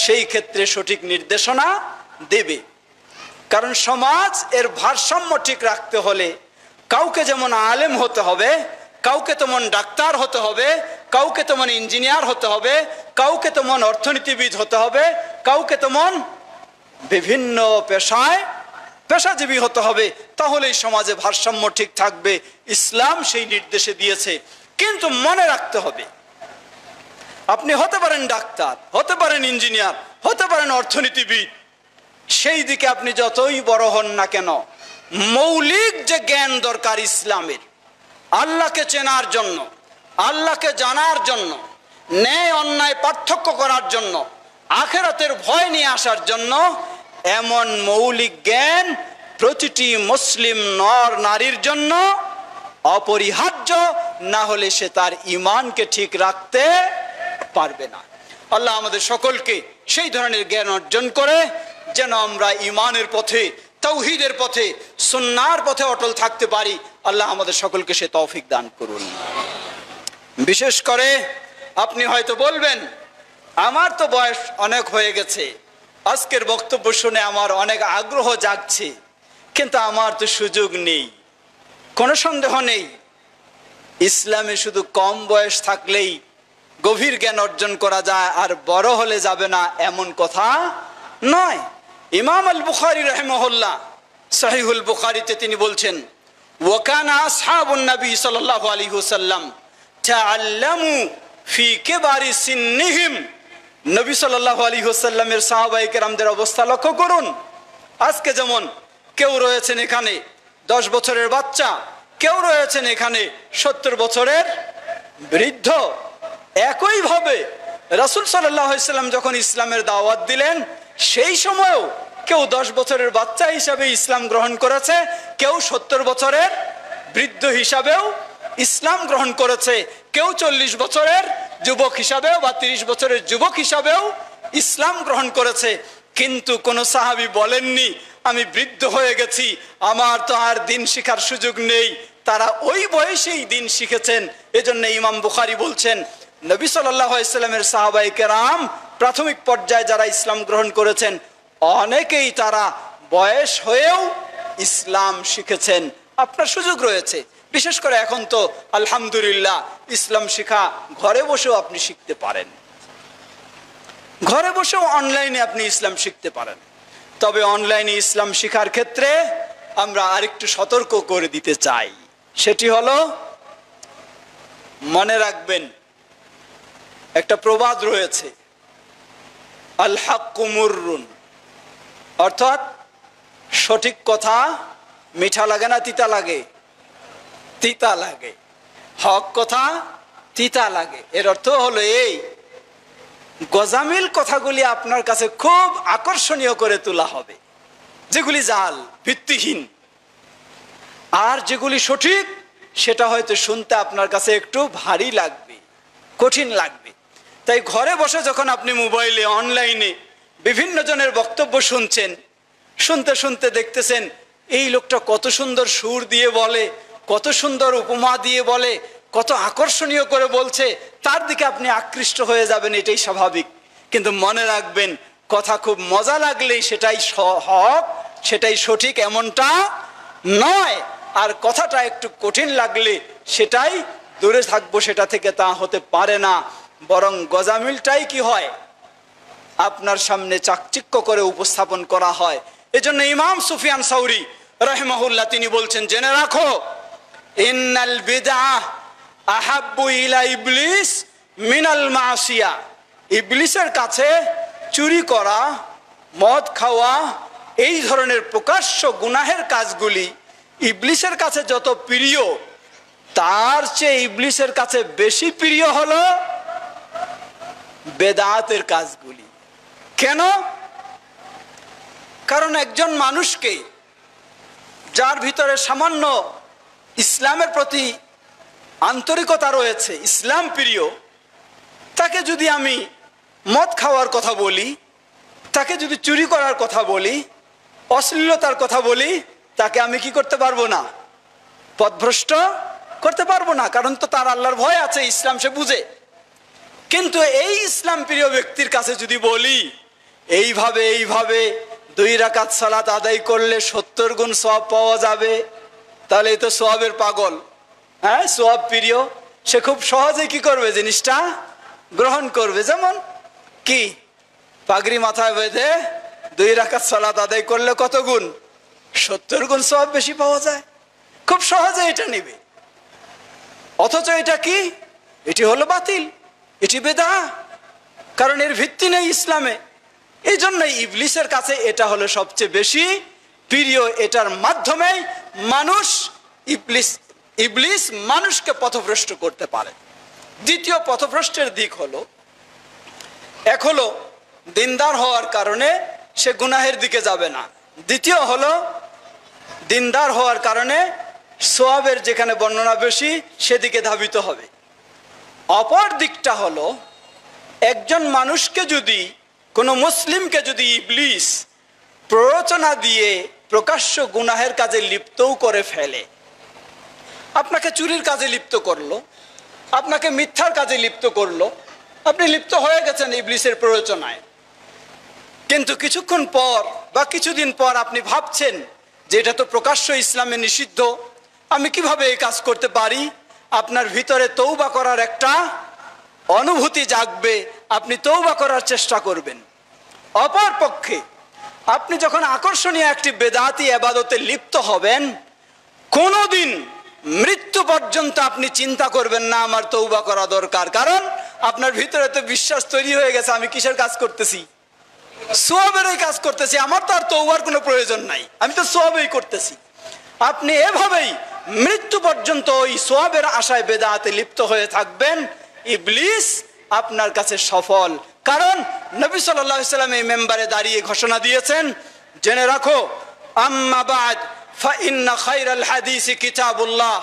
সেই ক্ষেত্রে সঠিক নির্দেশনা দেবে। কারণ সমাজ এর ভারসাম্য ঠিক রাখতে হলে কাউকে যেমন আলেম হতে হবে, কাউকে তেমন ডাক্তার হতে হবে, কাউকে তেমন ইঞ্জিনিয়ার হতে হবে, কাউকে তেমন অর্থনীতিবিদ হতে হবে, কাউকে তেমন বিভিন্ন পেশায় পেশাজীবী হতে হবে, তাহলেই সমাজে ভারসাম্য ঠিক থাকবে। ইসলাম সেই নির্দেশে দিয়েছে। কিন্তু মনে রাখতে হবে, আপনি হতে পারেন ডাক্তার, হতে পারেন ইঞ্জিনিয়ার, হতে পারেন অর্থনীতিবিদ, সেই দিকে আপনি যতই বড় হন না কেন, মৌলিক যে জ্ঞান দরকার ইসলামের, আল্লাহকে চেনার জন্য, আল্লাহকে জানার জন্য, ন্যায় অন্যায় পার্থক্য করার জন্য, আখিরাতের ভয় নিয়ে আসার জন্য, এমন মৌলিক জ্ঞান প্রতিটি মুসলিম নর নারীর জন্য অপরিহার্য। না হলে সে তার ঈমানকে ঠিক রাখতে পারবে না। আল্লাহ আমাদের সকলকে সেই ধরনের জ্ঞান অর্জন করে যেন আমরা ঈমানের পথে, তাওহীদের পথে, সুন্নাহর পথে অটল থাকতে পারি। আল্লাহ আমাদের সকলকে সে তৌফিক দান করুন। বিশেষ করে আপনি হয়তো বলবেন, আমার তো বয়স অনেক হয়ে গেছে, আজকের বক্তব্য শুনে আমার অনেক আগ্রহ জাগছে, কিন্তু আমার তো সুযোগ নেই। কোনো সন্দেহ নেই, ইসলামে শুধু কম বয়স থাকলেই গভীর জ্ঞান অর্জন করা যায় আর বড় হলে যাবে না, এমন কথা নয়। ইমাম আল বুখারী রাহিমাহুল্লাহ সহিহুল বুখারীতে তিনি বলছেন, ওয়াকানা আসহাবুন নবী সাল্লাল্লাহু আলাইহি ওয়াসাল্লাম তাআল্লামু ফি কিবারি সিন্নিহিম। নবী সাল্লাল্লাহু আলাইহি ওয়াসাল্লামের সাহাবায়ে কেরামদের অবস্থা লক্ষ্য করুন। আজকে যেমন কেউ রয়েছেন এখানে 10 বছরের বাচ্চা, কেউ রয়েছেন এখানে 70 বছরের বৃদ্ধ। একইভাবে রাসূল সাল্লাল্লাহু আলাইহি ওয়াসাল্লাম যখন ইসলামের দাওয়াত দিলেন, সেই সময়ও কেউ 10 বছরের বাচ্চা হিসাবে ইসলাম গ্রহণ করেছে, কেউ 70 বছরের বৃদ্ধ হিসাবেও ইসলাম গ্রহণ করেছে, কেউ 40 বছরের যুবক হিসাবেও বা 30 বছরের যুবক হিসাবেও ইসলাম গ্রহণ করেছে। কিন্তু কোন সাহাবী বলেননি, আমি বৃদ্ধ হয়ে গেছি, আমার তো আর দিন শিখার সুযোগ নেই। তারা ওই বয়সেই দিন শিখেছেন। এজন্য ইমাম বুখারী বলছেন, নবী সাল্লাল্লাহু আলাইহি ওয়াসাল্লামের সাহাবায়ে কেরাম প্রাথমিক পর্যায়ে যারা ইসলাম গ্রহণ করেছেন, অনেকেই তারা বয়স হয়েও ইসলাম শিখেছেন। আপনার সুযোগ রয়েছে। বিশেষ করে এখন তো আলহামদুলিল্লাহ ইসলাম শিখা ঘরে বসেও আপনি শিখতে পারেন, ঘরে বসেও অনলাইনে আপনি ইসলাম শিখতে পারেন। তবে অনলাইনে ইসলাম শিখার ক্ষেত্রে আমরা আরেকটু সতর্ক করে দিতে চাই। সেটি হলো, মনে রাখবেন একটা প্রবাদ রয়েছে, আল হাক্কু মুররুন, অর্থাৎ সঠিক কথা মিঠা লাগে না তিতা লাগে? তিতা লাগে। হক কথা তিতা লাগে। এর অর্থ হলো এই, গজামিল কথাগুলি আপনার কাছে খুব আকর্ষণীয় করে তোলা হবে, যেগুলি জাল, ভিত্তিহীন। আর যেগুলি সঠিক, সেটা হয়তো শুনতে আপনার কাছে একটু ভারী লাগবে, কঠিন লাগবে। তাই ঘরে বসে যখন আপনি মোবাইলে অনলাইনে বিভিন্ন জনের বক্তব্য শুনছেন, শুনতে শুনতে দেখতেছেন এই লোকটা কত সুন্দর সুর দিয়ে বলে, কত সুন্দর উপমা দিয়ে বলে, কত আকর্ষণীয় করে বলছে, তার দিকে আপনি আকৃষ্ট হয়ে যাবেন, এটাই স্বাভাবিক। কিন্তু মনে রাখবেন, কথা খুব মজা লাগলেই সেটাই হক, সেটাই সঠিক, এমনটা নয়। আর কথাটা একটু কঠিন লাগলে সেটাই দূরে থাকবো, সেটা থেকে তা হতে পারে না। বরং গজামিলটাই কি হয়, আপনার সামনে চাকচিক্য করে উপস্থাপন করা হয়। এজন্য ইমাম সুফিয়ান সাউরি রাহিমাহুল্লাহ তিনি বলছেন, জেনে রাখো, ইন্নাল বিদআহ আহাব্বু ইলা ইবলিস মিনাল মাসিয়া। ইবলিসের কাছে চুরি করা, মদ খাওয়া, এই ধরনের প্রকাশ্য গুনাহের কাজগুলি ইবলিসের কাছে যত প্রিয়, তার চেয়ে ইবলিসের কাছে বেশি প্রিয় হলো বেদাতের কাজগুলি। কেন? কারণ একজন মানুষকে, যার ভিতরে সামান্য ইসলামের প্রতি আন্তরিকতা রয়েছে, ইসলাম প্রিয়, তাকে যদি আমি মদ খাওয়ার কথা বলি, তাকে যদি চুরি করার কথা বলি, অশ্লীলতার কথা বলি, তাকে আমি কি করতে পারবো না? পথভ্রষ্ট করতে পারবো না। কারণ তো তার আল্লাহর ভয় আছে, ইসলাম সে বুঝে। কিন্তু এই ইসলাম প্রিয় ব্যক্তির কাছে যদি বলি, এইভাবে 2 রাকাত সালাত আদায় করলে 70 গুণ সওয়াব পাওয়া যাবে, তাহলে এই তো সওয়াবের পাগল। হ্যাঁ, সওয়াব প্রিয়, সে খুব সহজে কি করবে? জিনিসটা গ্রহণ করবে। যেমন কি, পাগড়ি মাথায় বেঁধে 2 রাকাত সালাত আদায় করলে কত গুণ? 70 গুণ সওয়াব বেশি পাওয়া যায়। খুব সহজে এটা নেবে। অথচ এটা কি? এটি হলো বাতিল, এটি বেদা, কারণ এর ভিত্তি নেই ইসলামে। এই জন্যই ইবলিসের কাছে এটা হলো সবচেয়ে বেশি প্রিয়। এটার মাধ্যমে ইবলিস মানুষকে পথভ্রষ্ট করতে পারে। দ্বিতীয় পথভ্রষ্টের দিক হলো, এক হলো দিনদার হওয়ার কারণে সে গুনাহের দিকে যাবে না। দ্বিতীয় হলো দিনদার হওয়ার কারণে সওয়াবের যেখানে বর্ণনা বেশি সেদিকে ধাবিত হবে। অপর দিকটা হলো, একজন মানুষকে যদি, কোনো মুসলিমকে যদি ইবলিস প্ররোচনা দিয়ে প্রকাশ্য গুনাহের কাজে লিপ্তও করে ফেলে, আপনাকে চুরির কাজে লিপ্ত করলো, আপনাকে মিথ্যার কাজে লিপ্ত করলো, আপনি লিপ্ত হয়ে গেছেন ইবলিসের প্ররোচনায়, কিন্তু কিছুক্ষণ পর বা কিছুদিন পর আপনি ভাবছেন যে এটা তো প্রকাশ্য ইসলামে নিষিদ্ধ, আমি কিভাবে এই কাজ করতে পারি? আপনার ভিতরে তওবা করার একটা অনুভূতি জাগবে, আপনি তওবা করার চেষ্টা করবেন। অপর পক্ষে আপনি যখন আকর্ষণীয় একটি বেদাতি ইবাদতে লিপ্ত হবেন, কোনোদিন মৃত্যু পর্যন্ত আপনি চিন্তা করবেন না আমার তওবা করা দরকার। কারণ আপনার ভিতরে তো বিশ্বাস তৈরি হয়ে গেছে, আমি কিসের কাজ করতেছি? সওয়াবেরই কাজ করতেছি, আমার তো আর তওবার কোনো প্রয়োজন নাই, আমি তো সওয়াবই করতেছি। আপনি এভাবেই মৃত্যু পর্যন্ত ওই সওয়াবের আশায় বেদাতে লিপ্ত হয়ে থাকবেন, ইবলিস আপনার কাছে সফল। কারণ নবী সাল্লাল্লাহু আলাইহি ওয়াসাল্লাম এই মেম্বারে দাঁড়িয়ে ঘোষণা দিয়েছেন, জেনে রাখো, আম্মা বাদ ফাইন্না খায়রাল হাদিসি কিতাবুল্লাহ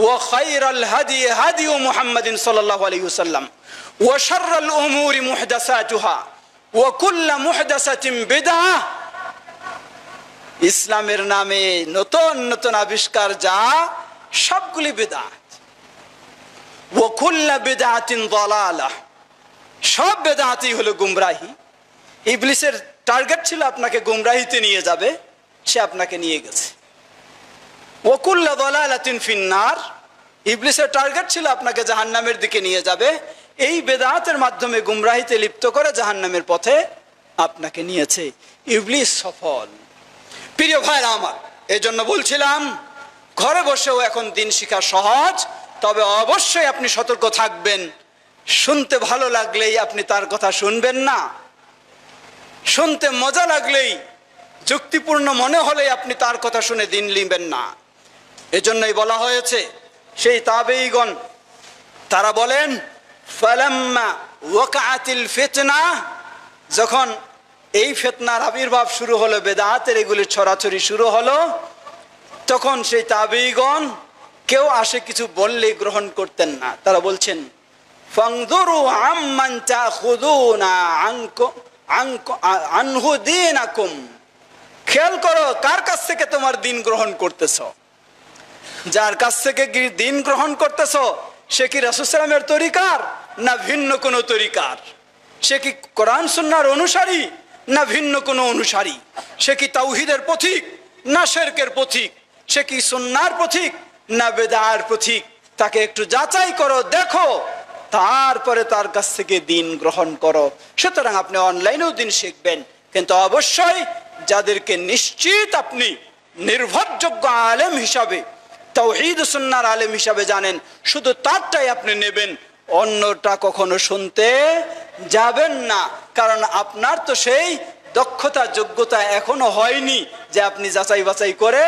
ওয়া খায়রাল হাদি হাদি মুহাম্মাদিন সাল্লাল্লাহু আলাইহি ওয়াসাল্লাম ওয়া শাররাল উমুরি মুহদাসাতুহা ওয়া কুল্লু মুহদাসাতিন বিদআহ। ইসলামের নামে নতুন নতুন আবিষ্কার যা, সবগুলি বিদআত। ওয়া কুল্লু বিদআতিন দালালাহ, সব বেদাতই হলো গুমরাহি। ইবলিসের টার্গেট ছিল আপনাকে গুমরাহিতে নিয়ে যাবে, সে আপনাকে নিয়ে গেছে। ওয়া কুল্লু দালালাতিন ফিন্নার, ইবলিসের টার্গেট ছিল আপনাকে জাহান্নামের দিকে নিয়ে যাবে। এই বেদাতের মাধ্যমে গুমরাহিতে লিপ্ত করে জাহান্নামের পথে আপনাকে নিয়েছে। ইবলিস সফল। প্রিয় ভাইরা আমার, এই জন্য বলছিলাম, ঘরে বসেও এখন দিন শিখা সহজ, তবে অবশ্যই আপনি সতর্ক থাকবেন। শুনতে ভালো লাগলেই আপনি তার কথা শুনবেন না, শুনতে মজা লাগলেই, যুক্তিপূর্ণ মনে হলেই আপনি তার কথা শুনে দিন নিবেন না। এজন্যই বলা হয়েছে, সেই তাবেঈগণ তারা বলেন, ফালাম্মা ওয়াকাআতিল ফিতনা, যখন এই ফিতনার আবির্ভাব শুরু হলো, বেদাতের এগুলি ছড়াছড়ি শুরু হলো, তখন সেই তাবেঈগণ কেউ আসে কিছু বললেই গ্রহণ করতেন না। তারা বলছেন, ফানজুরু আম্মান তাখুযুনা আনহু দীনাকুম, খেয়াল করো কার কাছ থেকে তোমার দিন গ্রহণ করতেছ। যার কাছ থেকে দিন গ্রহণ করতেছ সে কি রাসূল সাল্লাল্লাহু আলাইহি ওয়াসাল্লামের তরিকার না ভিন্ন কোনো তরিকার? সে কি কোরআন সুন্নাহর অনুসারী না ভিন্ন কোনো অনুসারী? সে কি তাওহীদের পথিক না শিরকের পথিক? সে কি সুন্নাহর পথিক না বেদার পথিক? তাকে একটু যাচাই করো, দেখো তারপরে তার কাছ থেকে দিন গ্রহণ করো। সুতরাং আপনি অনলাইনেও দিন শিখবেন, কিন্তু অবশ্যই যাদেরকে নিশ্চিত আপনি নির্ভরযোগ্য আলেম হিসাবে, তাওহীদ সুন্নাহর আলেম হিসাবে জানেন, শুধু তারটাই আপনি নেবেন, অন্যটা কখনো শুনতে যাবেন না। কারণ আপনার তো সেই দক্ষতা যোগ্যতা এখনো হয়নি যে আপনি যাচাই বাছাই করে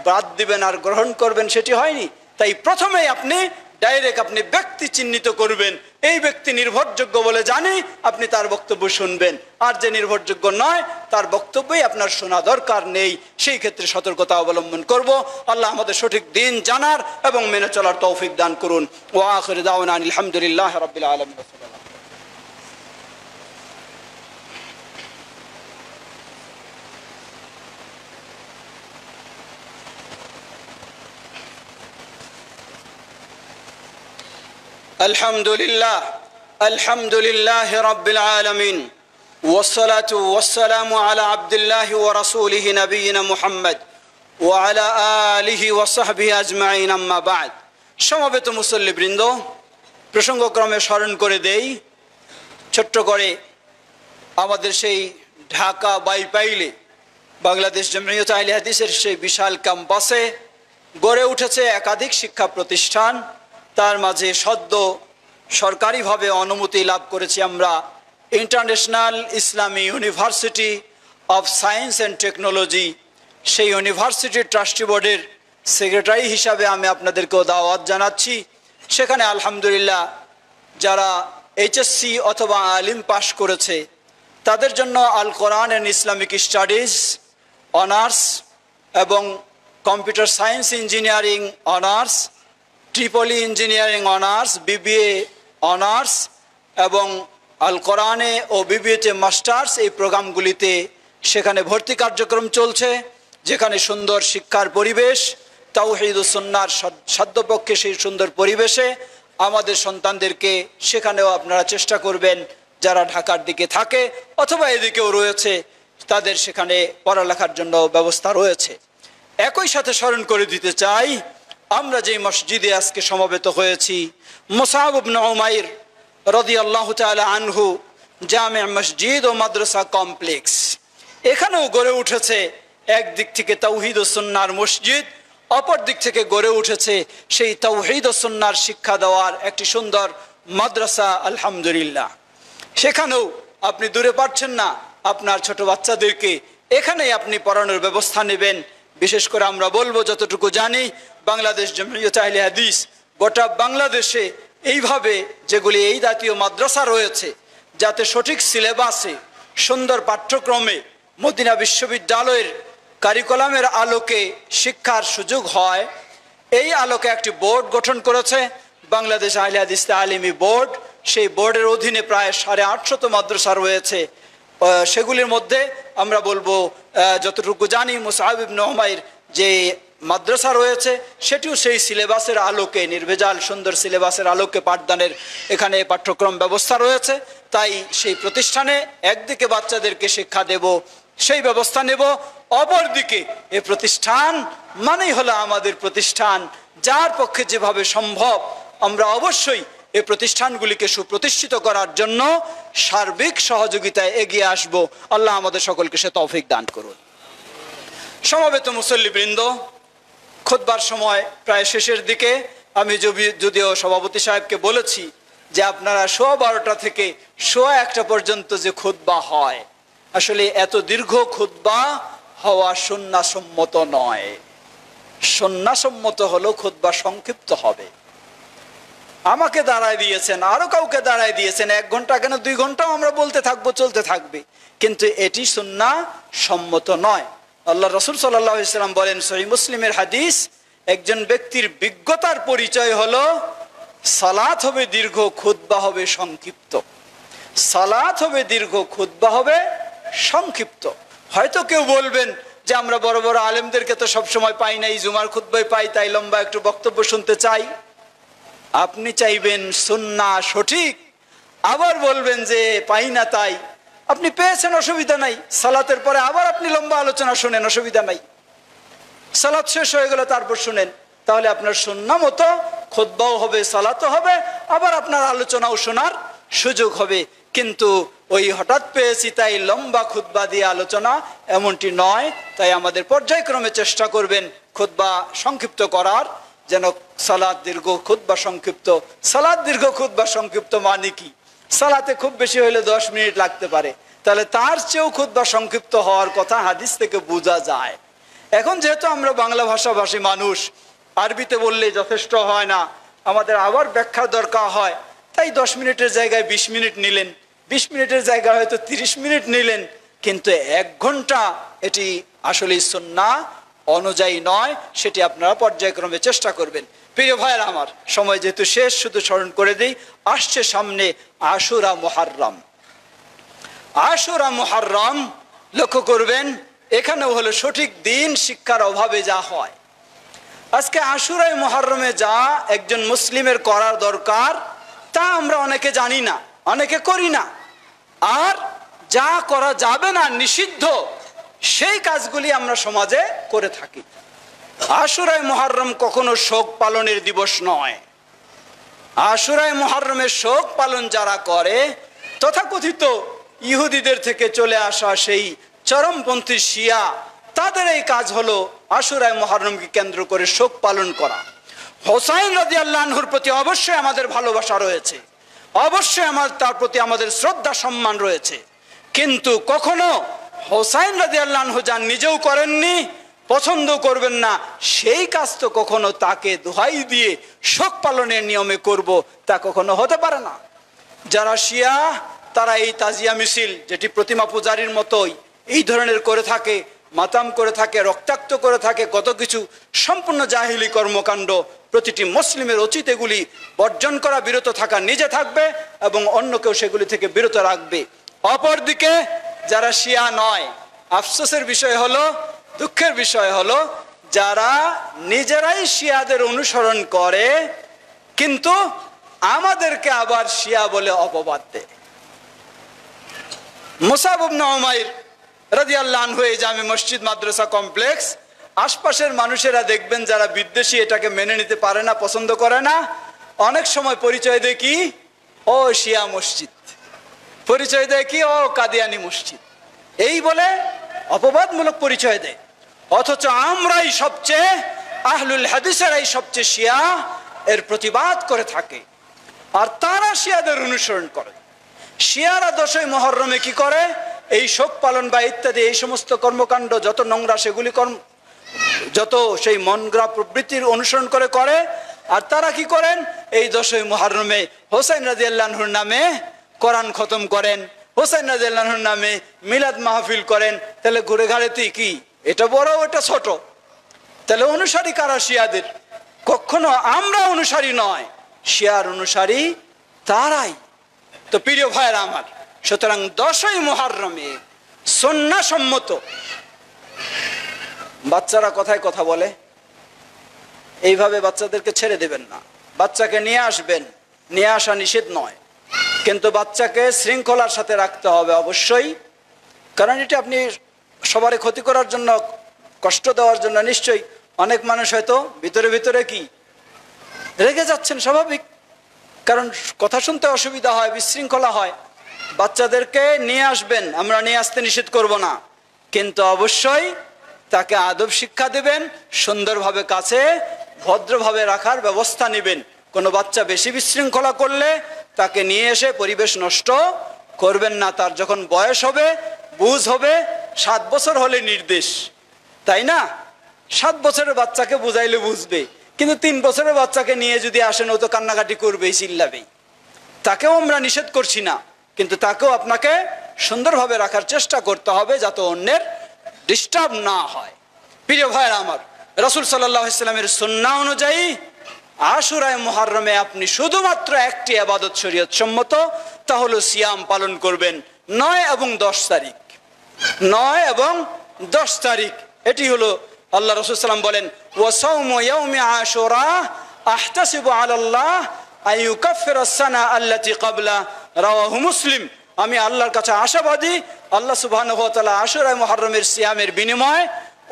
বাদ দিবেন আর গ্রহণ করবেন, সেটি হয়নি। তাই প্রথমেই আপনি ডাইরেক্ট আপনি ব্যক্তি চিহ্নিত করবেন, এই ব্যক্তি নির্ভরযোগ্য বলে জানি, আপনি তার বক্তব্য শুনবেন। আর যে নির্ভরযোগ্য নয় তার বক্তব্যই আপনার শোনা দরকার নেই, সেই ক্ষেত্রে সতর্কতা অবলম্বন করব। আল্লাহ আমাদের সঠিক দিন জানার এবং মেনে চলার তৌফিক দান করুন। ওয়া আখিরু দাওয়ানা আলহামদুলিল্লাহি রাব্বিল আলামিন। আলহামদুলিল্লাহ রাব্বিল আলামিন ওয়াসসালাতু ওয়াসসালামু আলা আবদিল্লাহি ওয়া রাসূলিহি নবিয়িনা মুহাম্মদ ওয়া আলা আলিহি ওয়া সাহবিহি আজমাইন, আম্মা বা'দ। সমবেত মুসল্লিবৃন্দ, প্রসঙ্গক্রমে স্মরণ করে দেই ছোট্ট করে, আমাদের সেই ঢাকা বাইপাইলে বাংলাদেশ জামিয়াত আহলে হাদিসের সেই বিশাল ক্যাম্পাসে গড়ে উঠেছে একাধিক শিক্ষা প্রতিষ্ঠান। তার মাঝে সদ্য সরকারিভাবে অনুমতি লাভ করেছি আমরা international Islami university of science and technology. সেই ইউনিভার্সিটির ট্রাস্টি বোর্ডের সেক্রেটারি হিসাবে আমি আপনাদেরকেও দাওয়াত জানাচ্ছি। সেখানে আলহামদুলিল্লাহ যারা এইচএসসি অথবা আলিম পাশ করেছে তাদের জন্য আল কোরআন অ্যান্ড ইসলামিক স্টাডিজ অনার্স এবং computer science engineering honours, Tripoli engineering honours, BBA honours এবং আল কোরআনে ও বিবিএতে মাস্টার্স, এই প্রোগ্রামগুলিতে সেখানে ভর্তি কার্যক্রম চলছে, যেখানে সুন্দর শিক্ষার পরিবেশ, তাওহীদ ও সুন্নাহর সাধ্যপক্ষে সেই সুন্দর পরিবেশে আমাদের সন্তানদেরকে সেখানেও আপনারা চেষ্টা করবেন, যারা ঢাকার দিকে থাকে অথবা এদিকেও রয়েছে তাদের সেখানে পড়ালেখার জন্য ব্যবস্থা রয়েছে। একই সাথে স্মরণ করে দিতে চাই, আমরা যে মসজিদে আজকে সমবেত হয়েছি মুসআব ইবনে উমাইর রাদিয়াল্লাহু তাআলা আনহু জামে মসজিদ ও মাদ্রাসা কমপ্লেক্স, এখানেও গড়ে উঠেছে একদিক থেকে তাওহীদ ও সুন্নাহর মসজিদ, অপর দিক থেকে গড়ে উঠেছে সেই তাওহীদ ও সুন্নাহর শিক্ষা দেওয়ার একটি সুন্দর মাদ্রাসা। আলহামদুলিল্লাহ, সেখানেও আপনি দূরে পাচ্ছেন না, আপনার ছোট বাচ্চাদেরকে এখানেই আপনি পড়ানোর ব্যবস্থা নেবেন। বিশেষ করে আমরা বলবো, যতটুকু জানি বাংলাদেশ জামিয়াত আহলে হাদিস গোটা বাংলাদেশে এইভাবে যেগুলি এই জাতীয় মাদ্রাসা রয়েছে, যাতে সঠিক সিলেবাসে সুন্দর পাঠ্যক্রমে মদিনা বিশ্ববিদ্যালয়ের কারিকুলামের আলোকে শিক্ষার সুযোগ হয়, এই আলোকে একটি বোর্ড গঠন করেছে বাংলাদেশ আহলে হাদিস তালিমি বোর্ড। সেই বোর্ডের অধীনে প্রায় 850 মাদ্রাসা রয়েছে। সেগুলির মধ্যে আমরা বলবো, যতটুকু জানি মুসআব ইবনে উমাইর যে মাদ্রাসা রয়েছে সেটিও সেই সিলেবাসের আলোকে, নির্ভেজাল সুন্দর সিলেবাসের আলোকে পাঠদানের এখানে পাঠ্যক্রম ব্যবস্থা রয়েছে। তাই সেই প্রতিষ্ঠানে একদিকে বাচ্চাদেরকে শিক্ষা দেব, সেই ব্যবস্থা নেব, অপরদিকে এ প্রতিষ্ঠান মানেই হলো আমাদের প্রতিষ্ঠান, যার পক্ষে যেভাবে সম্ভব আমরা অবশ্যই এই প্রতিষ্ঠানগুলিকে সুপ্রতিষ্ঠিত করার জন্য সার্বিক সহযোগিতায় এগিয়ে আসব। আল্লাহ আমাদের সকলকে সে তৌফিক দান করুন। সমবেত মুসল্লিবৃন্দ, খুতবার সময় প্রায় শেষের দিকে আমি যদিও সভাপতি সাহেবকে বলেছি যে আপনারা 12:15 থেকে 1:00 পর্যন্ত যে খুতবা হয়, আসলে এত দীর্ঘ খুতবা হওয়া সুন্নাহসম্মত নয়। সুন্নাহসম্মত হলো খুতবা সংক্ষিপ্ত হবে। আমাকে দাঁড়ায় দিয়েছেন, আরো কাউকে দাঁড়ায় দিয়েছেন, 1 ঘন্টা কেন 2 ঘন্টাও আমরা বলতে থাকবো, চলতে থাকবে, কিন্তু এটি সুন্নাহ সম্মত নয়। আল্লাহ রাসূল সাল্লাল্লাহু আলাইহি ওয়াসাল্লাম বলেন, সহিহ মুসলিমের হাদিস, একজন ব্যক্তির বিজ্ঞতার পরিচয় হলো সালাত হবে দীর্ঘ, খুতবা হবে সংক্ষিপ্ত। সালাত হবে দীর্ঘ, খুতবা হবে সংক্ষিপ্ত। হয়তো কেউ বলবেন যে আমরা বড় বড় আলেমদেরকে তো সবসময় পাই নাই, জুমার খুতবায় পাই, তাই লম্বা একটু বক্তব্য শুনতে চাই। আপনি চাইবেন সুন্নাহ সঠিক, আবার বলবেন যে পাই না, তাই আপনি পেয়েছেন, অসুবিধা নাই। সালাতের পরে আবার আপনি লম্বা আলোচনা শুনেন, অসুবিধা নাই। সালাত শেষ হয়ে গেল তারপর শুনেন, তাহলে আপনার সুন্নাহ মতো খুতবাও হবে, সালাতও হবে, আবার আপনার আলোচনাও শোনার সুযোগ হবে। কিন্তু ওই হঠাৎ পেয়েছি তাই লম্বা খুতবা দিয়ে আলোচনা, এমনটি নয়। তাই আমাদের পর্যায়ক্রমে চেষ্টা করবেন খুতবা সংক্ষিপ্ত করার, যেন সালাত দীর্ঘ খুতবা সংক্ষিপ্ত। সালাত দীর্ঘ খুতবা সংক্ষিপ্ত মানে কি? সালাতে খুব বেশি হলে 10 মিনিট লাগতে পারে, তাহলে তার চেয়েও খুতবা সংক্ষিপ্ত হওয়ার কথা হাদিস থেকে বোঝা যায়। এখন যেহেতু আমরা বাংলা ভাষাভাষী মানুষ, আরবিতে বললে যথেষ্ট হয় না, আমাদের আবার ব্যাখ্যার দরকার হয়, তাই 10 মিনিটের জায়গায় 20 মিনিট নিলেন, 20 মিনিটের জায়গায় হয়তো 30 মিনিট নিলেন, কিন্তু 1 ঘন্টা এটি আসলে সুন্নাহ অনুযায়ী নয়। সেটি আপনারা পর্যায়ক্রমে চেষ্টা করবেন। প্রিয় ভাইয়েরা আমার, সময় যেহেতু শেষ, শুধু স্মরণ করে দিই, আসছে সামনে আশুরা মুহররম। আশুরা মুহররম লক্ষ্য করবেন, এখানেও হলো সঠিক দিন শিক্ষার অভাবে যা হয়। আজকে আশুরাই মুহররমে যা একজন মুসলিমের করার দরকার তা আমরা অনেকে জানি না, অনেকে করি না। আর যা করা যাবে না, নিষিদ্ধ, সেই কাজগুলি আমরা সমাজে করে থাকি। আশুরাই মুহররম কখনো শোক পালনের দিবস নয়। আশুরাই মুহররমের শোক পালন যারা করে, তথাকথিত ইহুদিদের থেকে চলে আসা সেই চরমপন্থী শিয়া, তাদের এই কাজ হলো আশুরাই মুহররমকে কেন্দ্র করে শোক পালন করা। হোসাইন রাদিয়াল্লাহু আনহুর প্রতি অবশ্যই আমাদের ভালোবাসা রয়েছে, অবশ্যই তার প্রতি আমাদের শ্রদ্ধা সম্মান রয়েছে, কিন্তু কখনো হোসাইন রাদিয়াল্লাহু আনহু যা নিজেও করেননি, পছন্দ করবেন না, সেই কাজ তো কখনো তাকে দোহাই দিয়ে শোক পালনের নিয়মে করব, তা কখনো হতে পারে না। যারা শিয়া তারা এই তাজিয়া মিছিল, যেটি প্রতিমা পূজারীর মতোই এই ধরনের করে থাকে, মাতাম করে থাকে, রক্তাক্ত করে থাকে, কত কিছু সম্পূর্ণ জাহিলি কর্মকাণ্ড। প্রতিটি মুসলিমের উচিত এগুলি বর্জন করা, বিরত থাকা, নিজে থাকবে এবং অন্যকেও সেগুলি থেকে বিরত রাখবে। অপরদিকে যারা শিয়া নয়, আফসোসের বিষয় হলো, দুঃখের বিষয় হলো, যারা নিজেরাই শিয়াদের অনুসরণ করে কিন্তু আমাদেরকে আবার শিয়া বলে অপবাদ দেয়। মুসাব ইবনে উমাইর রাদিয়াল্লাহু আনহু এই জামে মসজিদ মাদ্রাসা কমপ্লেক্স, আশপাশের মানুষেরা দেখবেন যারা বিদ্বেষী, এটাকে মেনে নিতে পারে না, পছন্দ করে না, অনেক সময় পরিচয় দেয় কি, ও শিয়া মসজিদ, পরিচয় দেয় কি, ও কাদিয়ানি মসজিদ, এই বলে অপবাদমূলক পরিচয় দেয়। অথচ আমরাই সবচেয়ে, আহলুল হাদিসেরাই সবচেয়ে শিয়া এর প্রতিবাদ করে থাকে, আর তারা শিয়াদের অনুসরণ করে। শিয়ারা 10ই মুহররমে কি করে, এই শোক পালন বা ইত্যাদি এই সমস্ত কর্মকাণ্ড যত নোংরা, সেগুলি যত সেই মনগড়া প্রবৃত্তির অনুসরণ করে। আর তারা কি করেন, এই 10ই মুহররমে হোসেন রাদিয়াল্লাহু আনহুর নামে কোরআন খতম করেন, হোসেন রাদিয়াল্লাহু আনহুর নামে মিলাদ মাহফিল করেন। তাহলে ঘুরে ঘাড়েতে কি, এটা বড় এটা ছোট? তাহলে অনুসারী কারা শিয়াদের? কখনো আমরা অনুসারী নয়, শিয়ার অনুসারী তারাই। তো প্রিয় ভাইয়েরা আমার, সুতরাং 10ই মুহররমে সুন্নাহ সম্মত, বাচ্চারা কথায় কথা বলে, এইভাবে বাচ্চাদেরকে ছেড়ে দেবেন না। বাচ্চাকে নিয়ে আসবেন, নিয়ে আসা নিষেধ নয়, কিন্তু বাচ্চাকে শৃঙ্খলার সাথে রাখতে হবে অবশ্যই। কারণ এটি আপনি সবারই ক্ষতি করার জন্য, কষ্ট দেওয়ার জন্য, নিশ্চয়ই অনেক মানুষ হয়তো ভিতরে ভিতরে কি রেগে যাচ্ছেন, স্বাভাবিক, কারণ কথা শুনতে অসুবিধা হয়, বিশৃঙ্খলা হয়। বাচ্চাদেরকে নিয়ে আসবেন, আমরা নিয়ে আসতে নিষেধ করব না, কিন্তু অবশ্যই তাকে আদব শিক্ষা দেবেন, সুন্দরভাবে কাছে ভদ্রভাবে রাখার ব্যবস্থা নেবেন। কোনো বাচ্চা বেশি বিশৃঙ্খলা করলে তাকে নিয়ে এসে পরিবেশ নষ্ট করবেন না। তার যখন বয়স হবে, বুঝ হবে, 7 বছর হলে নির্দেশ, তাই না? 7 বছরের বাচ্চাকে বুঝাইলে বুঝবে, কিন্তু 3 বছরের বাচ্চাকে নিয়ে যদি আসেন, ও তো কান্নাকাটি করবেই, চিল্লাবেই। তাকেও আমরা নিষেধ করছি না, কিন্তু তাকেও আপনাকে সুন্দরভাবে রাখার চেষ্টা করতে হবে, যাতে অন্যের ডিস্টার্ব না হয়। প্রিয় ভাইয়েরা আমার, রাসূল সাল্লাল্লাহু আলাইহি ওয়াসাল্লামের সুন্নাহ অনুযায়ী আশুরায়ে মুহররমে আপনি শুধুমাত্র একটি ইবাদত শরীয়ত সম্মত, তা হলো সিয়াম পালন করবেন 9 এবং 10 তারিখ। 9 এবং 10 তারিখ এটি হলো আল্লাহ রাসূল সাল্লাল্লাহু আলাইহি ওয়াসাল্লাম বলেন, ওয়া সাওমু ইয়াউমি আশুরা আহতাসিবু আলাল্লাহ আইয়ুকাফিরা সানা আল্লাতী ক্বাবলা, রাওয়াহু মুসলিম। আমি আল্লাহর কাছে আশাবাদী, আল্লাহ সুবহানাহু ওয়া তাআলা আশুরায়ে মুহররমের সিয়ামের বিনিময়ে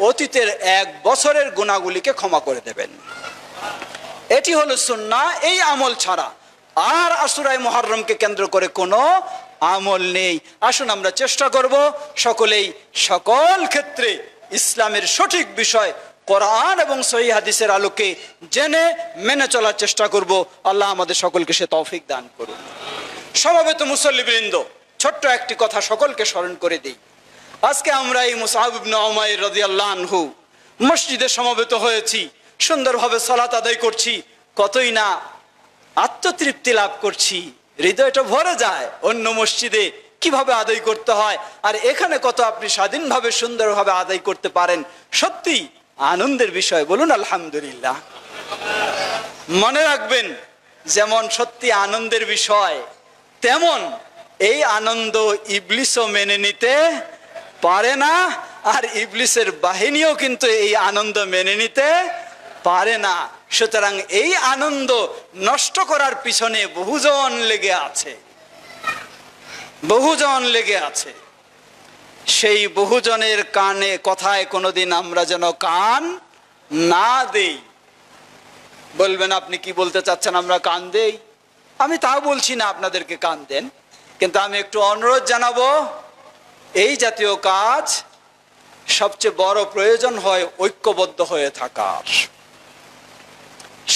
অতীতের 1 বছরের গুনাহগুলিকে ক্ষমা করে দেবেন। এটি হলো সুন্নাহ। এই আমল ছাড়া আর আশুরায়ে মুহররমকে কেন্দ্র করে কোনো আমল নেই। আসুন আমরা চেষ্টা করব সকলেই সকল ক্ষেত্রে ইসলামের সঠিক বিষয় কোরআন এবং সহিহ হাদিসের আলোকে জেনে মেনে চলার চেষ্টা করব। আল্লাহ আমাদের সকলকে সে তৌফিক দান করুন। সমবেত মুসল্লিবৃন্দ, ছোট্ট একটি কথা সকলকে স্মরণ করে দিই। আজকে আমরা এই মুসআব ইবনে উমাইর রাদিয়াল্লাহু আনহু মসজিদে সমবেত হয়েছি, সুন্দরভাবে সালাত আদায় করছি, কতই না আত্মতৃপ্তি লাভ করছি, হৃদয়টা ভরে যায় অন্য মসজিদে কিভাবে আদায় করতে হয়, আর এখানে কত আপনি স্বাধীনভাবে সুন্দরভাবে আদায় করতে পারেন। সত্যি আনন্দের বিষয়, বলুন আলহামদুলিল্লাহ। মনে রাখবেন, যেমন সত্যি আনন্দের বিষয়, তেমন এই আনন্দ ইবলিসও মেনে নিতে পারে না, আর ইবলিসের বাহিনীও কিন্তু এই আনন্দ মেনে নিতে পারে না। সুতরাং এই আনন্দ নষ্ট করার পিছনে বহুজন লেগে আছে, বহুজন লেগে আছে। সেই বহুজনের কানে কথায় কোনোদিন আমরা যেন কান না দেই। বলবেন আপনি কি বলতে চাচ্ছেন আমরা কান দেই? আমি তাও বলছি না আপনাদেরকে কান দেন, কিন্তু আমি একটু অনুরোধ জানাবো, এই জাতীয় কাজ সবচেয়ে বড় প্রয়োজন হয় ঐক্যবদ্ধ হয়ে থাকার।